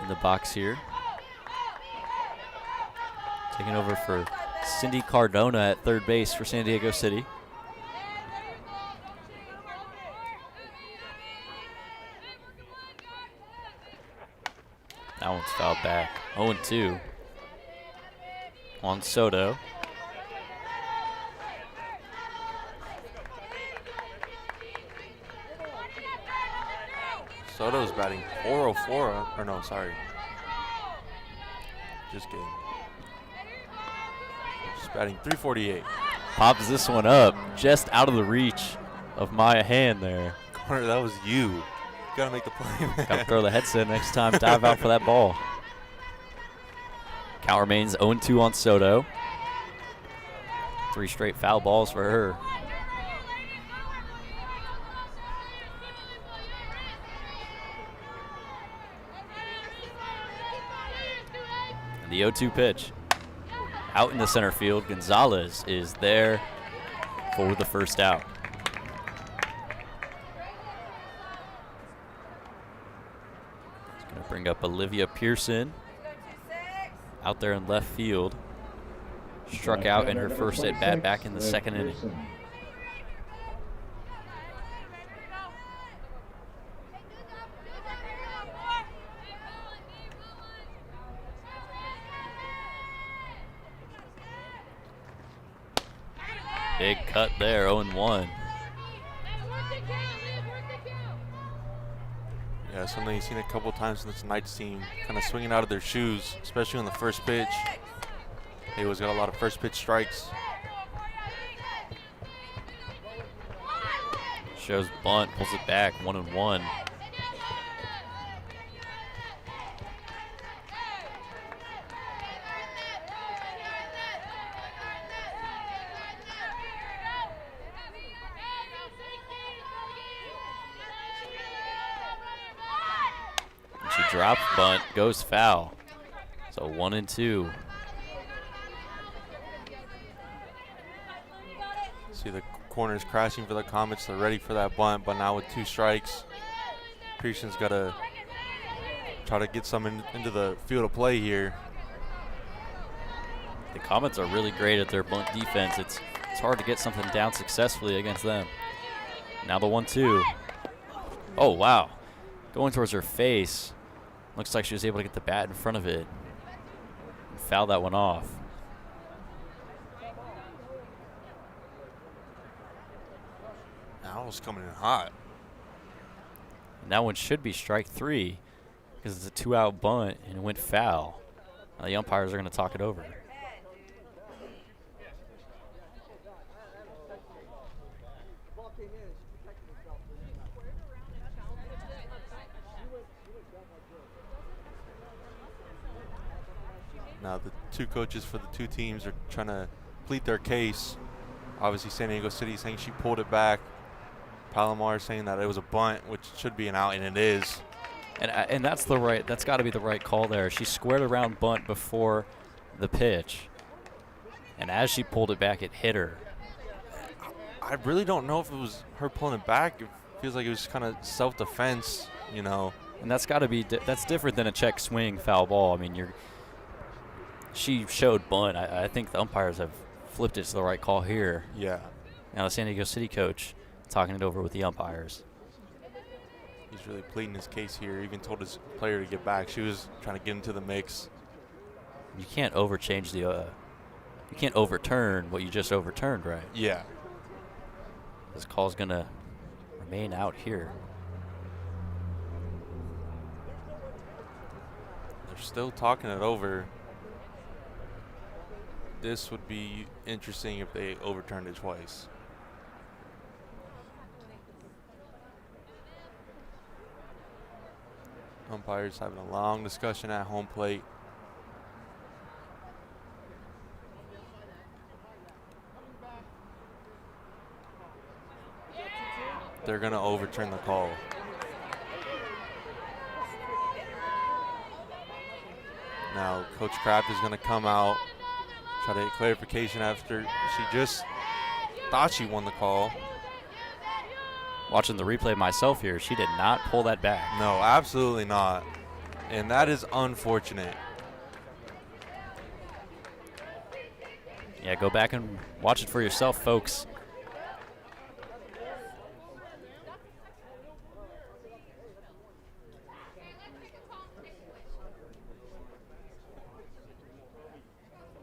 in the box here. taking over for Cindy Cardona at third base for San Diego City. That one's fouled back. 0-2 on Soto. Soto's batting 404, or no, sorry. Just kidding. Just batting 348. Pops this one up just out of the reach of my hand there. Connor, that was you. You gotta make the play, man. Gotta throw the headset next time, dive out for that ball. Count remains 0-2 on Soto. 3 straight foul balls for her. And the 0-2 pitch. Out in the center field, Gonzalez is there for the first out. It's going to bring up Olivia Pearson out there in left field. Struck out in her first at bat back in the second inning. Big cut there, 0-1. Yeah, something you've seen a couple times in this Knights team, kind of swinging out of their shoes, especially on the first pitch. They always got a lot of first pitch strikes. Shows bunt, pulls it back, 1-1. She drops bunt, goes foul. So 1-2. See the corners crashing for the Comets. They're ready for that bunt, but now with 2 strikes, Pearson's got to try to get some into the field of play here. The Comets are really great at their bunt defense. It's hard to get something down successfully against them. Now the 1-2. Oh, wow. Going towards her face. Looks like she was able to get the bat in front of it and foul that one off. That was coming in hot. And that one should be strike 3 because it's a 2-out bunt and it went foul. Now the umpires are going to talk it over. Now the 2 coaches for the 2 teams are trying to plead their case. Obviously San Diego City saying she pulled it back. Palomar saying that it was a bunt, which should be an out, and it is. And that's got to be the right call there. She squared around bunt before the pitch. And as she pulled it back, it hit her. I really don't know if it was her pulling it back. It feels like it was kind of self-defense, you know. And that's got to be that's different than a check swing foul ball. I mean, she showed bunt. I think the umpires have flipped it to the right call here. Yeah. Now the San Diego City coach talking it over with the umpires. He's really pleading his case here. Even told his player to get back. She was trying to get into the mix. You can't overchange you can't overturn what you just overturned, right? Yeah. This call's gonna remain out here. They're still talking it over. This would be interesting if they overturned it twice. Umpires having a long discussion at home plate. They're going to overturn the call. Now Coach Kraft is going to come out, try to get clarification after she just thought she won the call. Watching the replay myself here, she did not pull that back. No, absolutely not. And that is unfortunate. Yeah, go back and watch it for yourself, folks.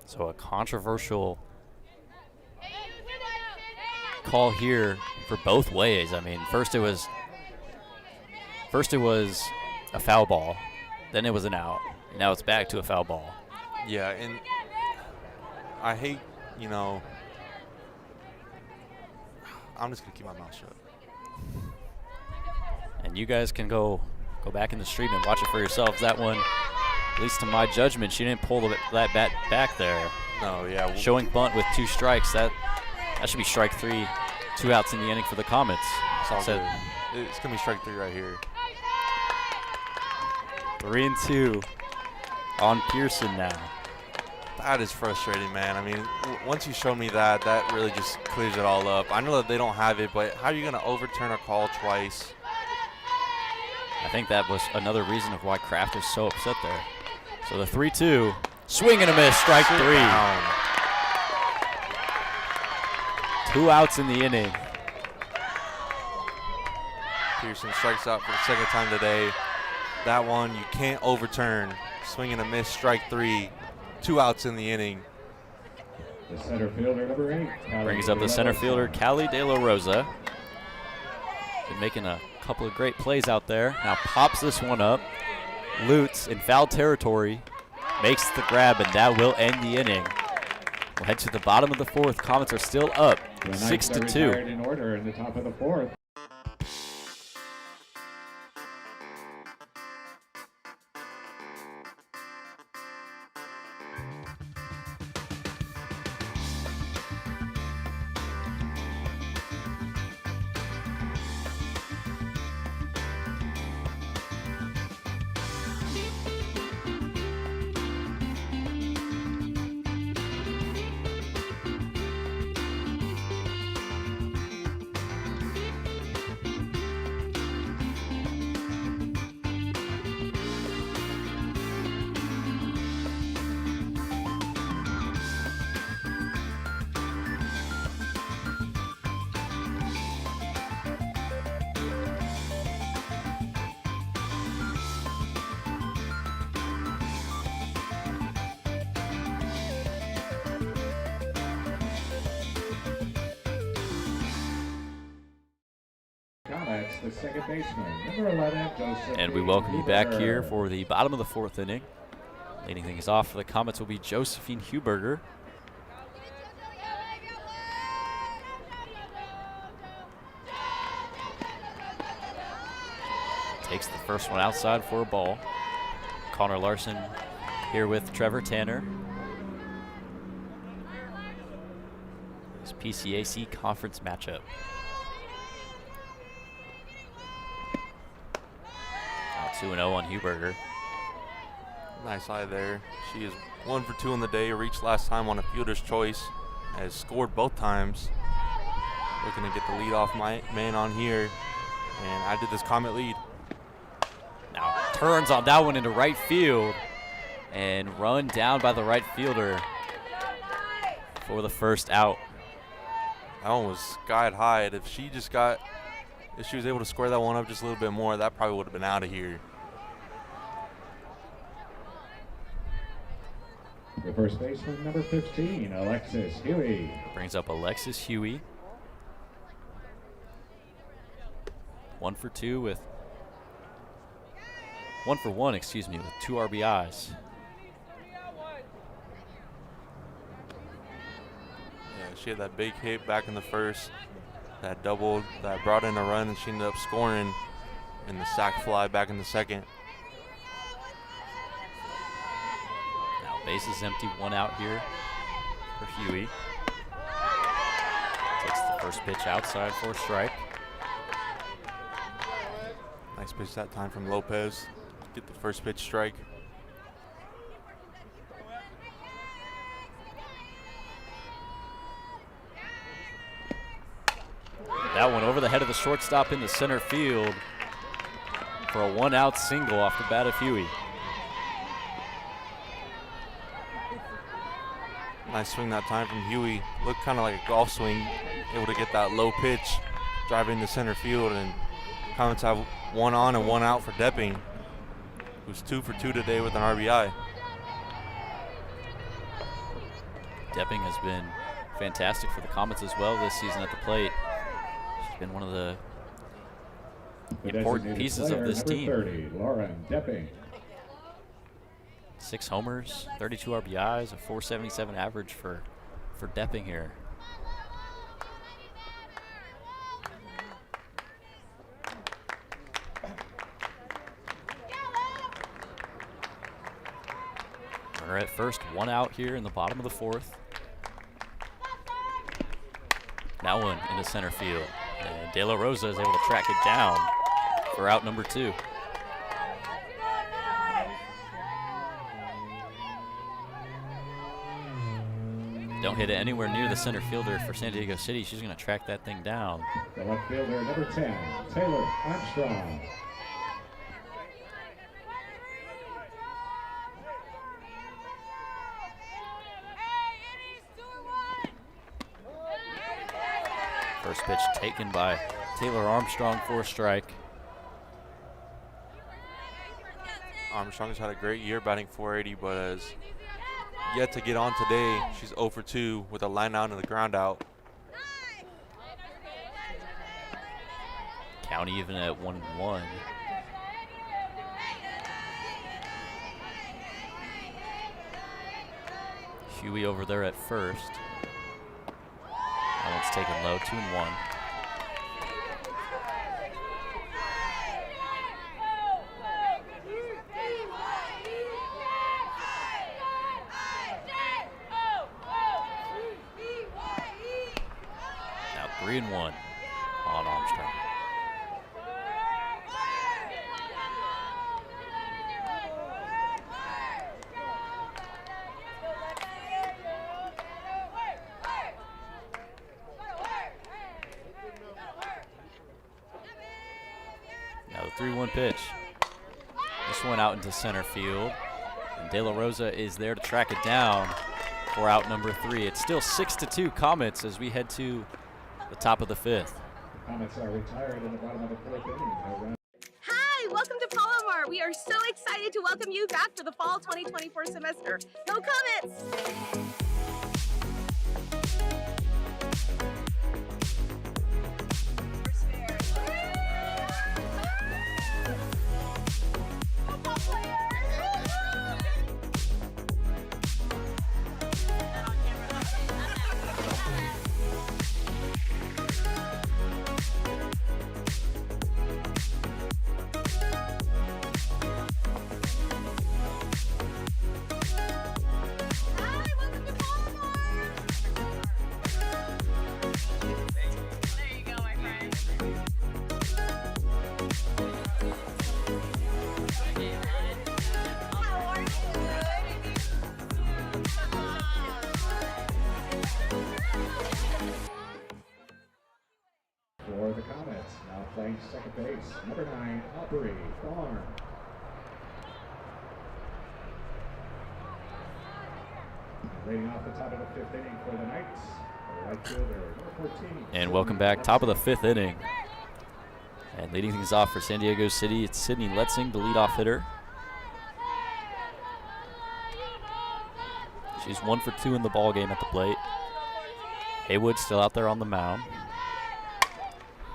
So a controversial call here for both ways. I mean, first it was a foul ball, then it was an out, and now it's back to a foul ball. Yeah, and I hate, you know, I'm just gonna keep my mouth shut. And you guys can go back in the stream and watch it for yourselves. That one, at least to my judgment, she didn't pull that bat back there. No, yeah. Showing bunt with 2 strikes. That should be strike 3. 2 outs in the inning for the Comets. It's all good. It's gonna be strike 3 right here. 3-2 on Pearson now. That is frustrating, man. I mean, once you showed me that really just clears it all up. I know that they don't have it, but how are you going to overturn a call twice? I think that was another reason of why Kraft is so upset there. So the 3-2, swing and a miss, strike 3. Down. 2 outs in the inning. Pearson strikes out for the second time today. That one you can't overturn. Swing and a miss, strike 3. 2 outs in the inning. The center fielder, number 8. Brings up the center fielder, Callie De La Rosa. Been making a couple of great plays out there. Now pops this one up. Lutz in foul territory. Makes the grab, and that will end the inning. We'll head to the bottom of the 4th. Comets are still up, 6-2. In order in the top of the 4th. The second baseman, number 11, Joseph. And we welcome you back here for the bottom of the 4th inning. Leading things off for the Comets will be Josephine Huberger. Takes the first one outside for a ball. Connor Larson here with Trevor Tanner. This PCAC conference matchup. 2-0 on Huberger. Nice eye there. She is 1 for 2 on the day. Reached last time on a fielder's choice. Has scored both times. Looking to get the leadoff man on here. And I did this Comet lead. Now turns on that one into right field. And run down by the right fielder for the first out. That one was sky high. If she was able to square that one up just a little bit more, that probably would have been out of here. The first baseman, number 15, Alexis Huey. Brings up Alexis Huey. 1 for 1, with 2 RBIs. Yeah, she had that big hit back in the first. That doubled, that brought in a run, and she ended up scoring in the sac fly back in the second. Now bases empty, 1 out here for Huey. Takes the first pitch outside for a strike. Nice pitch that time from Lopez. Get the first pitch strike. That one over the head of the shortstop in the center field for a 1-out single off the bat of Huey. Nice swing that time from Huey. Looked kind of like a golf swing, able to get that low pitch, driving to center field, and Comets have one on and one out for Depping, who's 2 for 2 today with an RBI. Depping has been fantastic for the Comets as well this season at the plate. She's been one of the important pieces of this team. 30, Lauren Depping. 6 homers, 32 RBIs, a .477 average for Depping here. We're at first, 1 out here in the bottom of the 4th. Now one into center field, and De La Rosa is able to track it down for out number 2. Don't hit it anywhere near the center fielder for San Diego City. She's going to track that thing down. The left fielder, number 10, Taylor Armstrong. First pitch taken by Taylor Armstrong for a strike. Armstrong's had a great year batting .480, but has yet to get on today. She's 0 for 2 with a line out and a ground out. Count even at 1-1. Huey over there at first. That one's taken low, 2-1. Now 3-1 on Armstrong. Now the 3-1 pitch. This one out into center field. And De La Rosa is there to track it down for out number 3. It's still 6-2 Comets as we head to the top of the 5th. Comets are retired in the bottom of the 4th inning. No run. Hi, welcome to Palomar. We are so excited to welcome you back for the fall 2024 semester. Go Comets! For the Comets, now playing second base, number 9, Aubrey Farm. Leading off the top of the 5th inning for the Knights, the right fielder, number 14. And welcome back, top of the 5th inning. And leading things off for San Diego City, it's Sydney Letzing, the leadoff hitter. She's 1 for 2 in the ball game at the plate. Haywood still out there on the mound.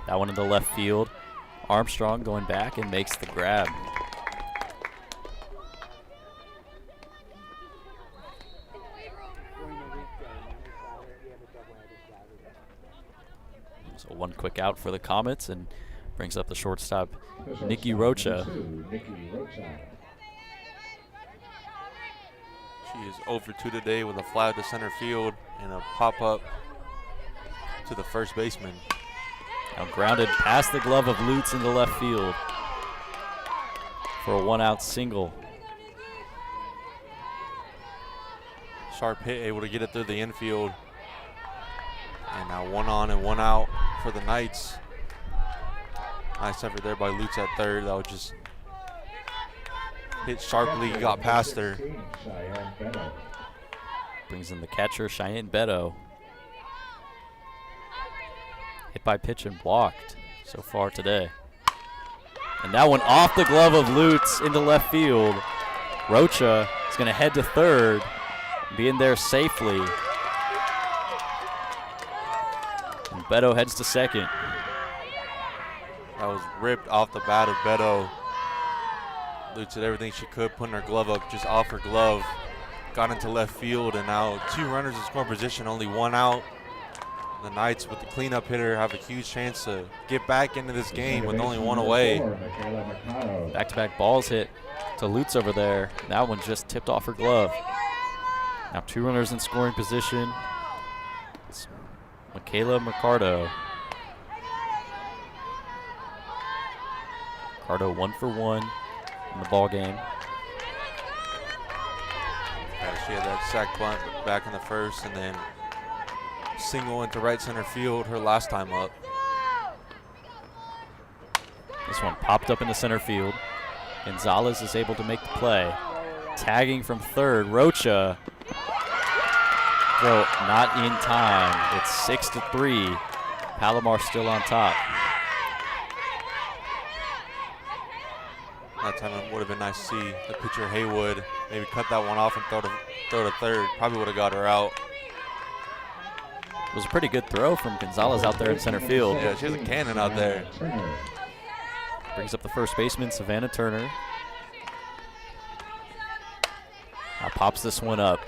That one in the left field. Armstrong going back and makes the grab. So one quick out for the Comets and brings up the shortstop, Nikki Rocha. She is 0 for 2 today with a fly to center field and a pop-up to the first baseman. Now grounded past the glove of Lutz into left field for a 1-out single. Sharp hit, able to get it through the infield. And now 1 on and 1 out for the Knights. Nice effort there by Lutz at third. That was just hit sharply, got past her. Brings in the catcher, Cheyenne Beto. Hit by pitch and walked so far today. And that one off the glove of Lutz into left field. Rocha is going to head to third, be in there safely. And Beto heads to second. That was ripped off the bat of Beto. Lutz did everything she could, putting her glove up just off her glove. Got into left field, and now 2 runners in scoring position, only 1 out. The Knights with the cleanup hitter have a huge chance to get back into this game with only 1 away. Back-to-back balls hit to Lutz over there. That one just tipped off her glove. Now 2 runners in scoring position. It's Michaela Mercado. Mercado 1 for 1 in the ball game. Yeah, she had that sac bunt back in the first, and then single into right center field her last time up. This one popped up into center field. Gonzalez is able to make the play. Tagging from third, Rocha. Throw not in time. It's 6-3. Palomar still on top. That time it would have been nice to see the pitcher Haywood maybe cut that one off and throw to third. Probably would have got her out. It was a pretty good throw from Gonzalez out there in center field. Yeah, she has a cannon out there. Brings up the first baseman, Savannah Turner. Now pops this one up.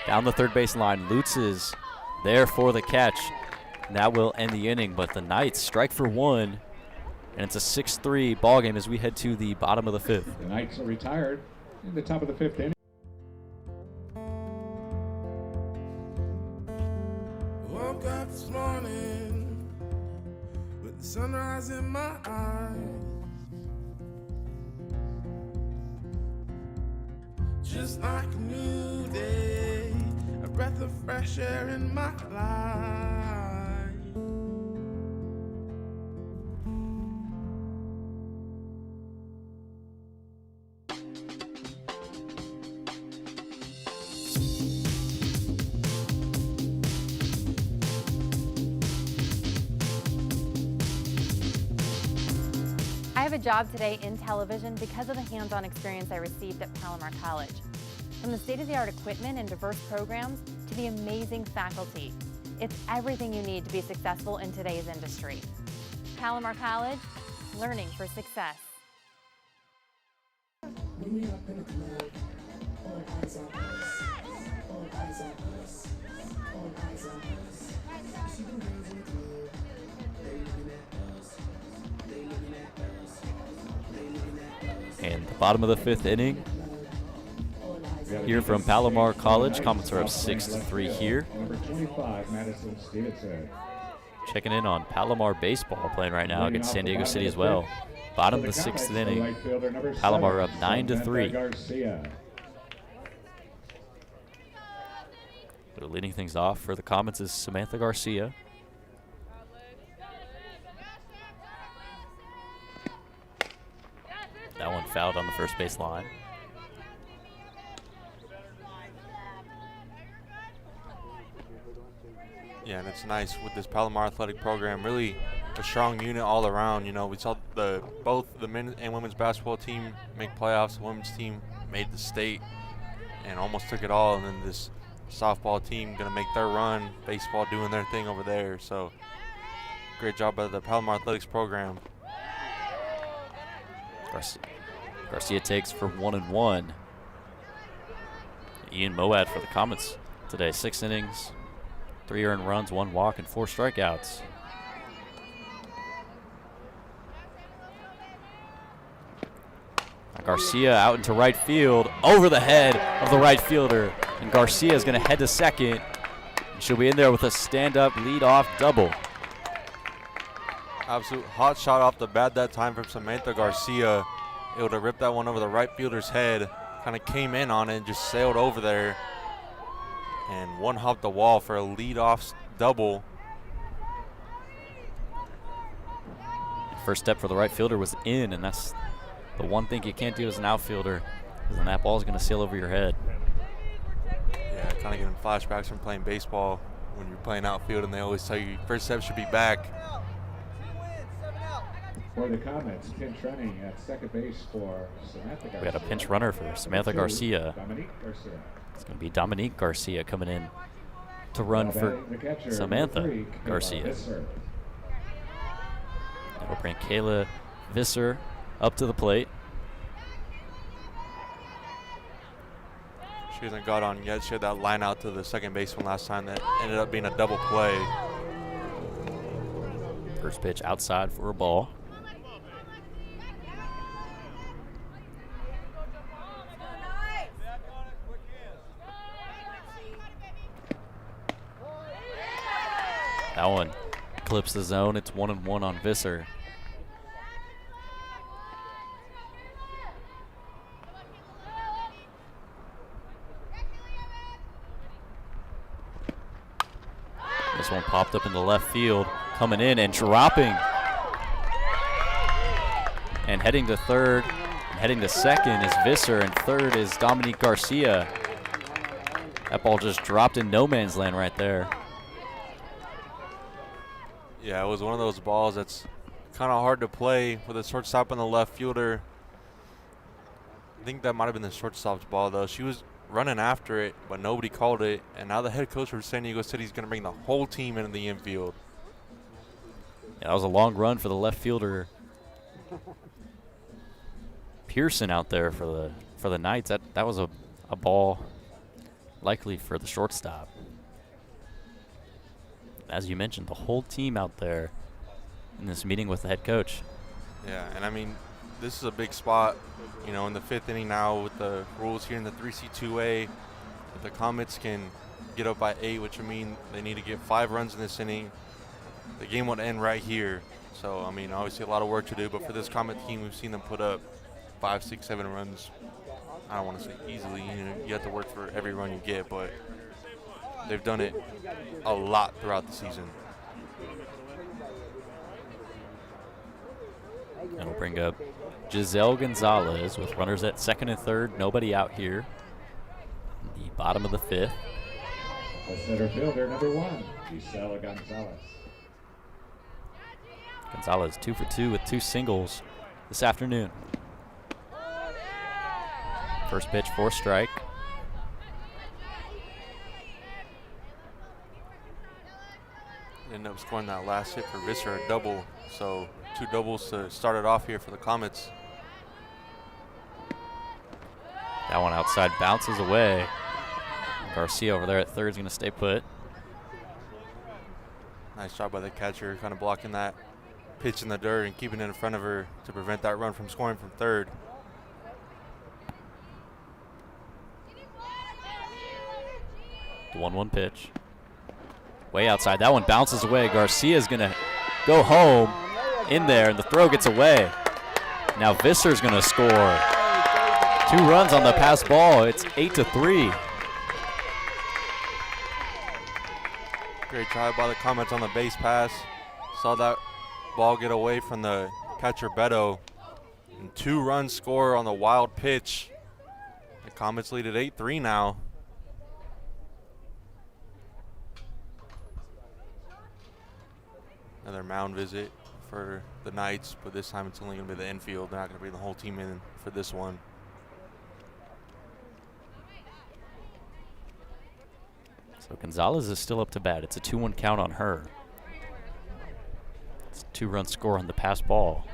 Down the third base line. Lutz is there for the catch. And that will end the inning, but the Knights strike for 1. And it's a 6-3 ball game as we head to the bottom of the 5th. The Knights are retired in the top of the 5th inning. Woke up this morning with the sunrise in my eyes. Just like a new day, a breath of fresh air in my life. I have a job today in television because of the hands-on experience I received at Palomar College. From the state-of-the-art equipment and diverse programs to the amazing faculty, it's everything you need to be successful in today's industry. Palomar College, learning for success. And the bottom of the 5th inning here from Palomar College. Comets are up 6-3 here. Number 25, Madison Stevenson. Checking in on Palomar baseball playing right now against San Diego City as well. Bottom of the 6th inning. Palomar up 9-3. They're leading things off for the Comets is Samantha Garcia. That one fouled on the first base line. Yeah, and it's nice with this Palomar athletic program. Really a strong unit all around. You know, we saw both the men's and women's basketball team make playoffs. The women's team made the state and almost took it all. And then this softball team going to make their run. Baseball doing their thing over there. So great job by the Palomar athletics program. Garcia takes for 1-1. Ian Moad for the Comets today. 6 innings, 3 earned runs, 1 walk, and 4 strikeouts. Garcia out into right field, over the head of the right fielder. And Garcia is going to head to second. And she'll be in there with a stand-up lead-off double. Absolute hot shot off the bat that time from Samantha Garcia. Able to rip that one over the right fielder's head. Kind of came in on it and just sailed over there. And one hopped the wall for a lead-off double. First step for the right fielder was in, and that's the one thing you can't do as an outfielder, because then that ball is going to sail over your head. Yeah, kind of getting flashbacks from playing baseball when you're playing outfield, and they always tell you first step should be back. For the Comets, pinch running at second base for Samantha Garcia. We got a pinch runner for Samantha Garcia. Dominique Garcia. It's going to be Dominique Garcia coming in to run for Samantha Garcia. That'll bring Kayla Visser up to the plate. She hasn't got on yet. She had that line out to the second baseman last time that ended up being a double play. First pitch outside for a ball. That one clips the zone. It's 1-1 on Visser. This one popped up in the left field, coming in and dropping. And heading to third, and heading to second is Visser, and third is Dominique Garcia. That ball just dropped in no man's land right there. Yeah, it was one of those balls that's kind of hard to play with a shortstop and the left fielder. I think that might have been the shortstop's ball, though. She was running after it, but nobody called it. And now the head coach for San Diego City is going to bring the whole team into the infield. Yeah, that was a long run for the left fielder. Pearson out there for the Knights. That was a ball likely for the shortstop. As you mentioned, the whole team out there in this meeting with the head coach. Yeah, and I mean, this is a big spot, you know, in the 5th inning now with the rules here in the 3C2A. If the Comets can get up by 8, which would mean they need to get 5 runs in this inning, the game would end right here. So, I mean, obviously a lot of work to do, but for this Comet team, we've seen them put up 5, 6, 7 runs. I don't want to say easily. You know, you have to work for every run you get, but they've done it a lot throughout the season. That'll bring up Gisele Gonzalez with runners at second and third. Nobody out here. The bottom of the 5th. The center fielder, number 1, Gisele Gonzalez. Gonzalez 2 for 2 with 2 singles this afternoon. First pitch for a strike. Ended up scoring that last hit for Visser, a double. So 2 doubles to start it off here for the Comets. That one outside bounces away. Garcia over there at third is going to stay put. Nice job by the catcher, kind of blocking that pitch in the dirt and keeping it in front of her to prevent that run from scoring from third. The 1-1 pitch. Way outside. That one bounces away. Garcia's going to go home in there, and the throw gets away. Now Visser's going to score. 2 runs on the pass ball. It's 8-3. Great job by the Comets on the base pass. Saw that ball get away from the catcher Beto. And 2 runs score on the wild pitch. The Comets lead at 8-3 now. Another mound visit for the Knights, but this time it's only going to be the infield. They're not going to bring the whole team in for this one. So Gonzalez is still up to bat. It's a 2-1 count on her. It's a 2-run score on the pass ball.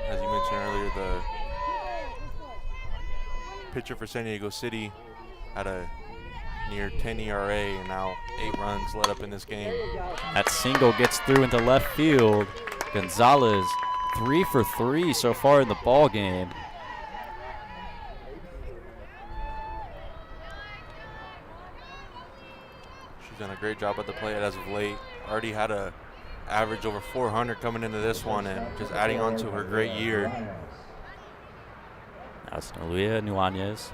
As you mentioned earlier, the pitcher for San Diego City had a near 10 ERA and now 8 runs let up in this game. That single gets through into left field. Gonzalez 3 for 3 so far in the ball game. She's done a great job at the plate as of late. Already had a average over 400 coming into this one and just adding on to her great year. Now it's Nalia Nuanez,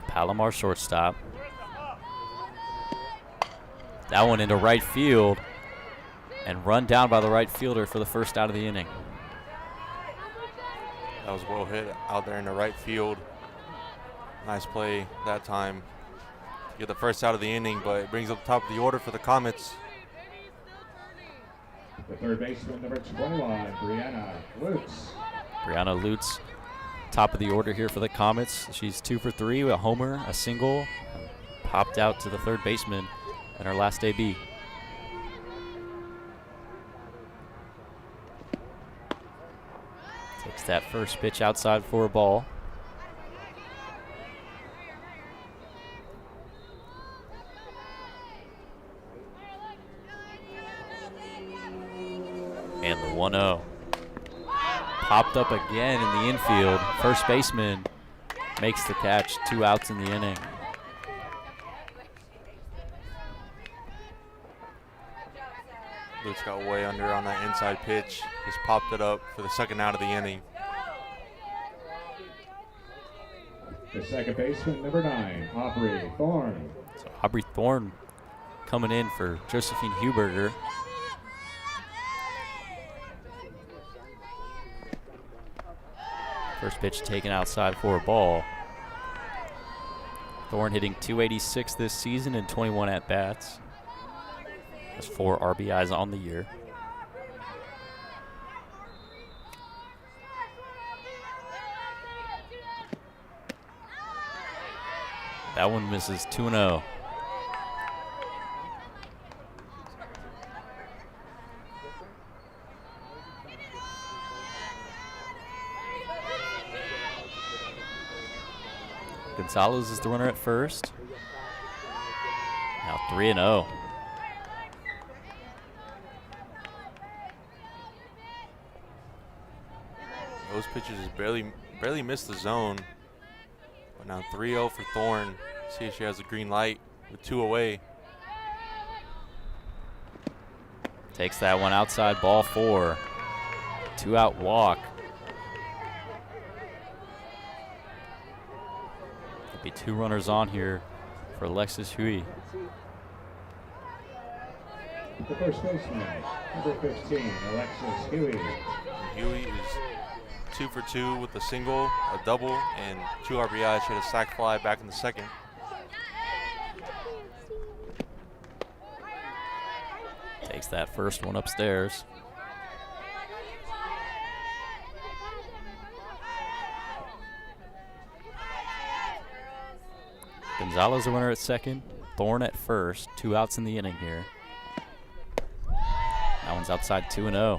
Palomar shortstop. That one into right field and run down by the right fielder for the first out of the inning. That was well hit out there in the right field. Nice play that time. Get the first out of the inning, but it brings up the top of the order for the Comets. The third baseman, number 21, Brianna Lutz. Brianna Lutz, top of the order here for the Comets. She's 2 for 3 with a homer, a single, popped out to the third baseman in her last AB. Takes that first pitch outside for a ball. And the 1-0. Popped up again in the infield. First baseman makes the catch. 2 outs in the inning. Lutz got way under on that inside pitch. Just popped it up for the second out of the inning. The second baseman, number 9, Aubrey Thorne. So Aubrey Thorne coming in for Josephine Huberger. First pitch taken outside for a ball. Thorne hitting .286 this season in 21 at-bats. Has 4 RBIs on the year. That one misses 2-0. Gonzalez is the runner at first. Now 3-0. Those pitches barely missed the zone. But now 3-0 for Thorne. See if she has a green light with 2 away. Takes that one outside, ball 4. 2-out walk. There'll be 2 runners on here for Alexis Huey. The first baseman, number 15, Alexis Huey. Huey is 2 for 2 with a single, a double, and 2 RBIs. She had a sac fly back in the second. Takes that first one upstairs. Gonzalez the winner at second, Thorne at first. 2 outs in the inning here. That one's outside 2-0.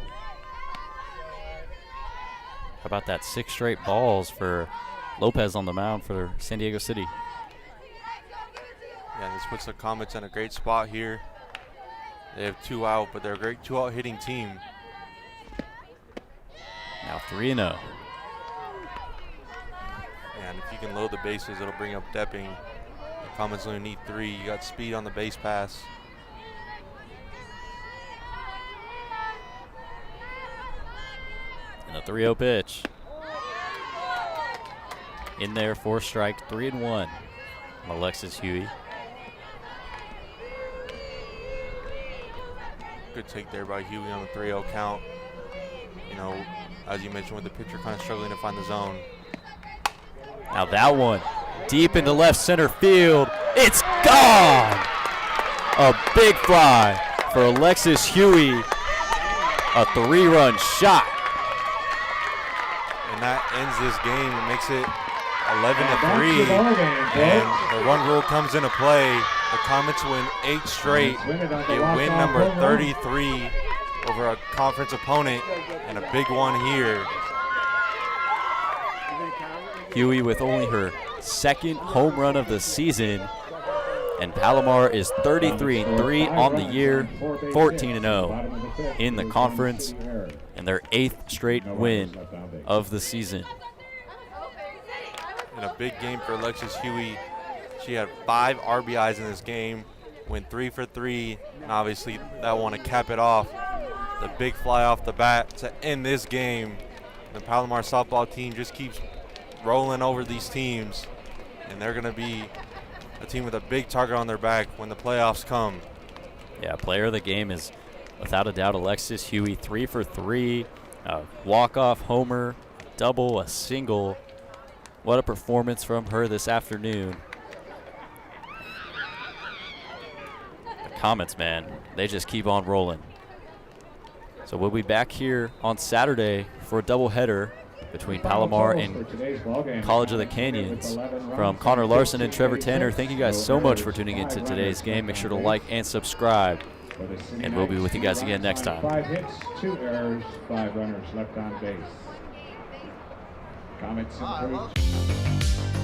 How about that 6 straight balls for Lopez on the mound for San Diego City? Yeah, this puts the Comets in a great spot here. They have 2 out, but they're a great 2-out hitting team. Now 3-0. And if you can load the bases, it'll bring up Depping. The Comets only need 3. You got speed on the base pass. And a 3-0 pitch. In there for strike, 3-1. Alexis Huey. Good take there by Huey on the 3-0 count. You know, as you mentioned, with the pitcher kind of struggling to find the zone. Now that one, deep into left center field. It's gone! A big fly for Alexis Huey. A 3-run shot. And that ends this game and makes it 11-3. And the run rule comes into play. The Comets win 8 straight. Get win number 33 over a conference opponent, and a big one here. Huey with only her 2nd home run of the season. And Palomar is 33-3 on the year, 14-0 in the conference, and their 8th straight win of the season. In a big game for Alexis Huey. She had 5 RBIs in this game, went 3 for 3, and obviously that one to cap it off. The big fly off the bat to end this game. The Palomar softball team just keeps rolling over these teams, and they're going to be a team with a big target on their back when the playoffs come. Yeah, player of the game is without a doubt Alexis Huey, 3 for 3, walk-off homer, double, a single. What a performance from her this afternoon. The Comets, man, they just keep on rolling. So we'll be back here on Saturday for a doubleheader between Palomar and College of the Canyons. From Connor Larson and Trevor Tanner, thank you guys so much for tuning into today's game. Make sure to like and subscribe, and we'll be with you guys again next time. 5 hits, 2 errors, 5 runners left on base. Comets improve.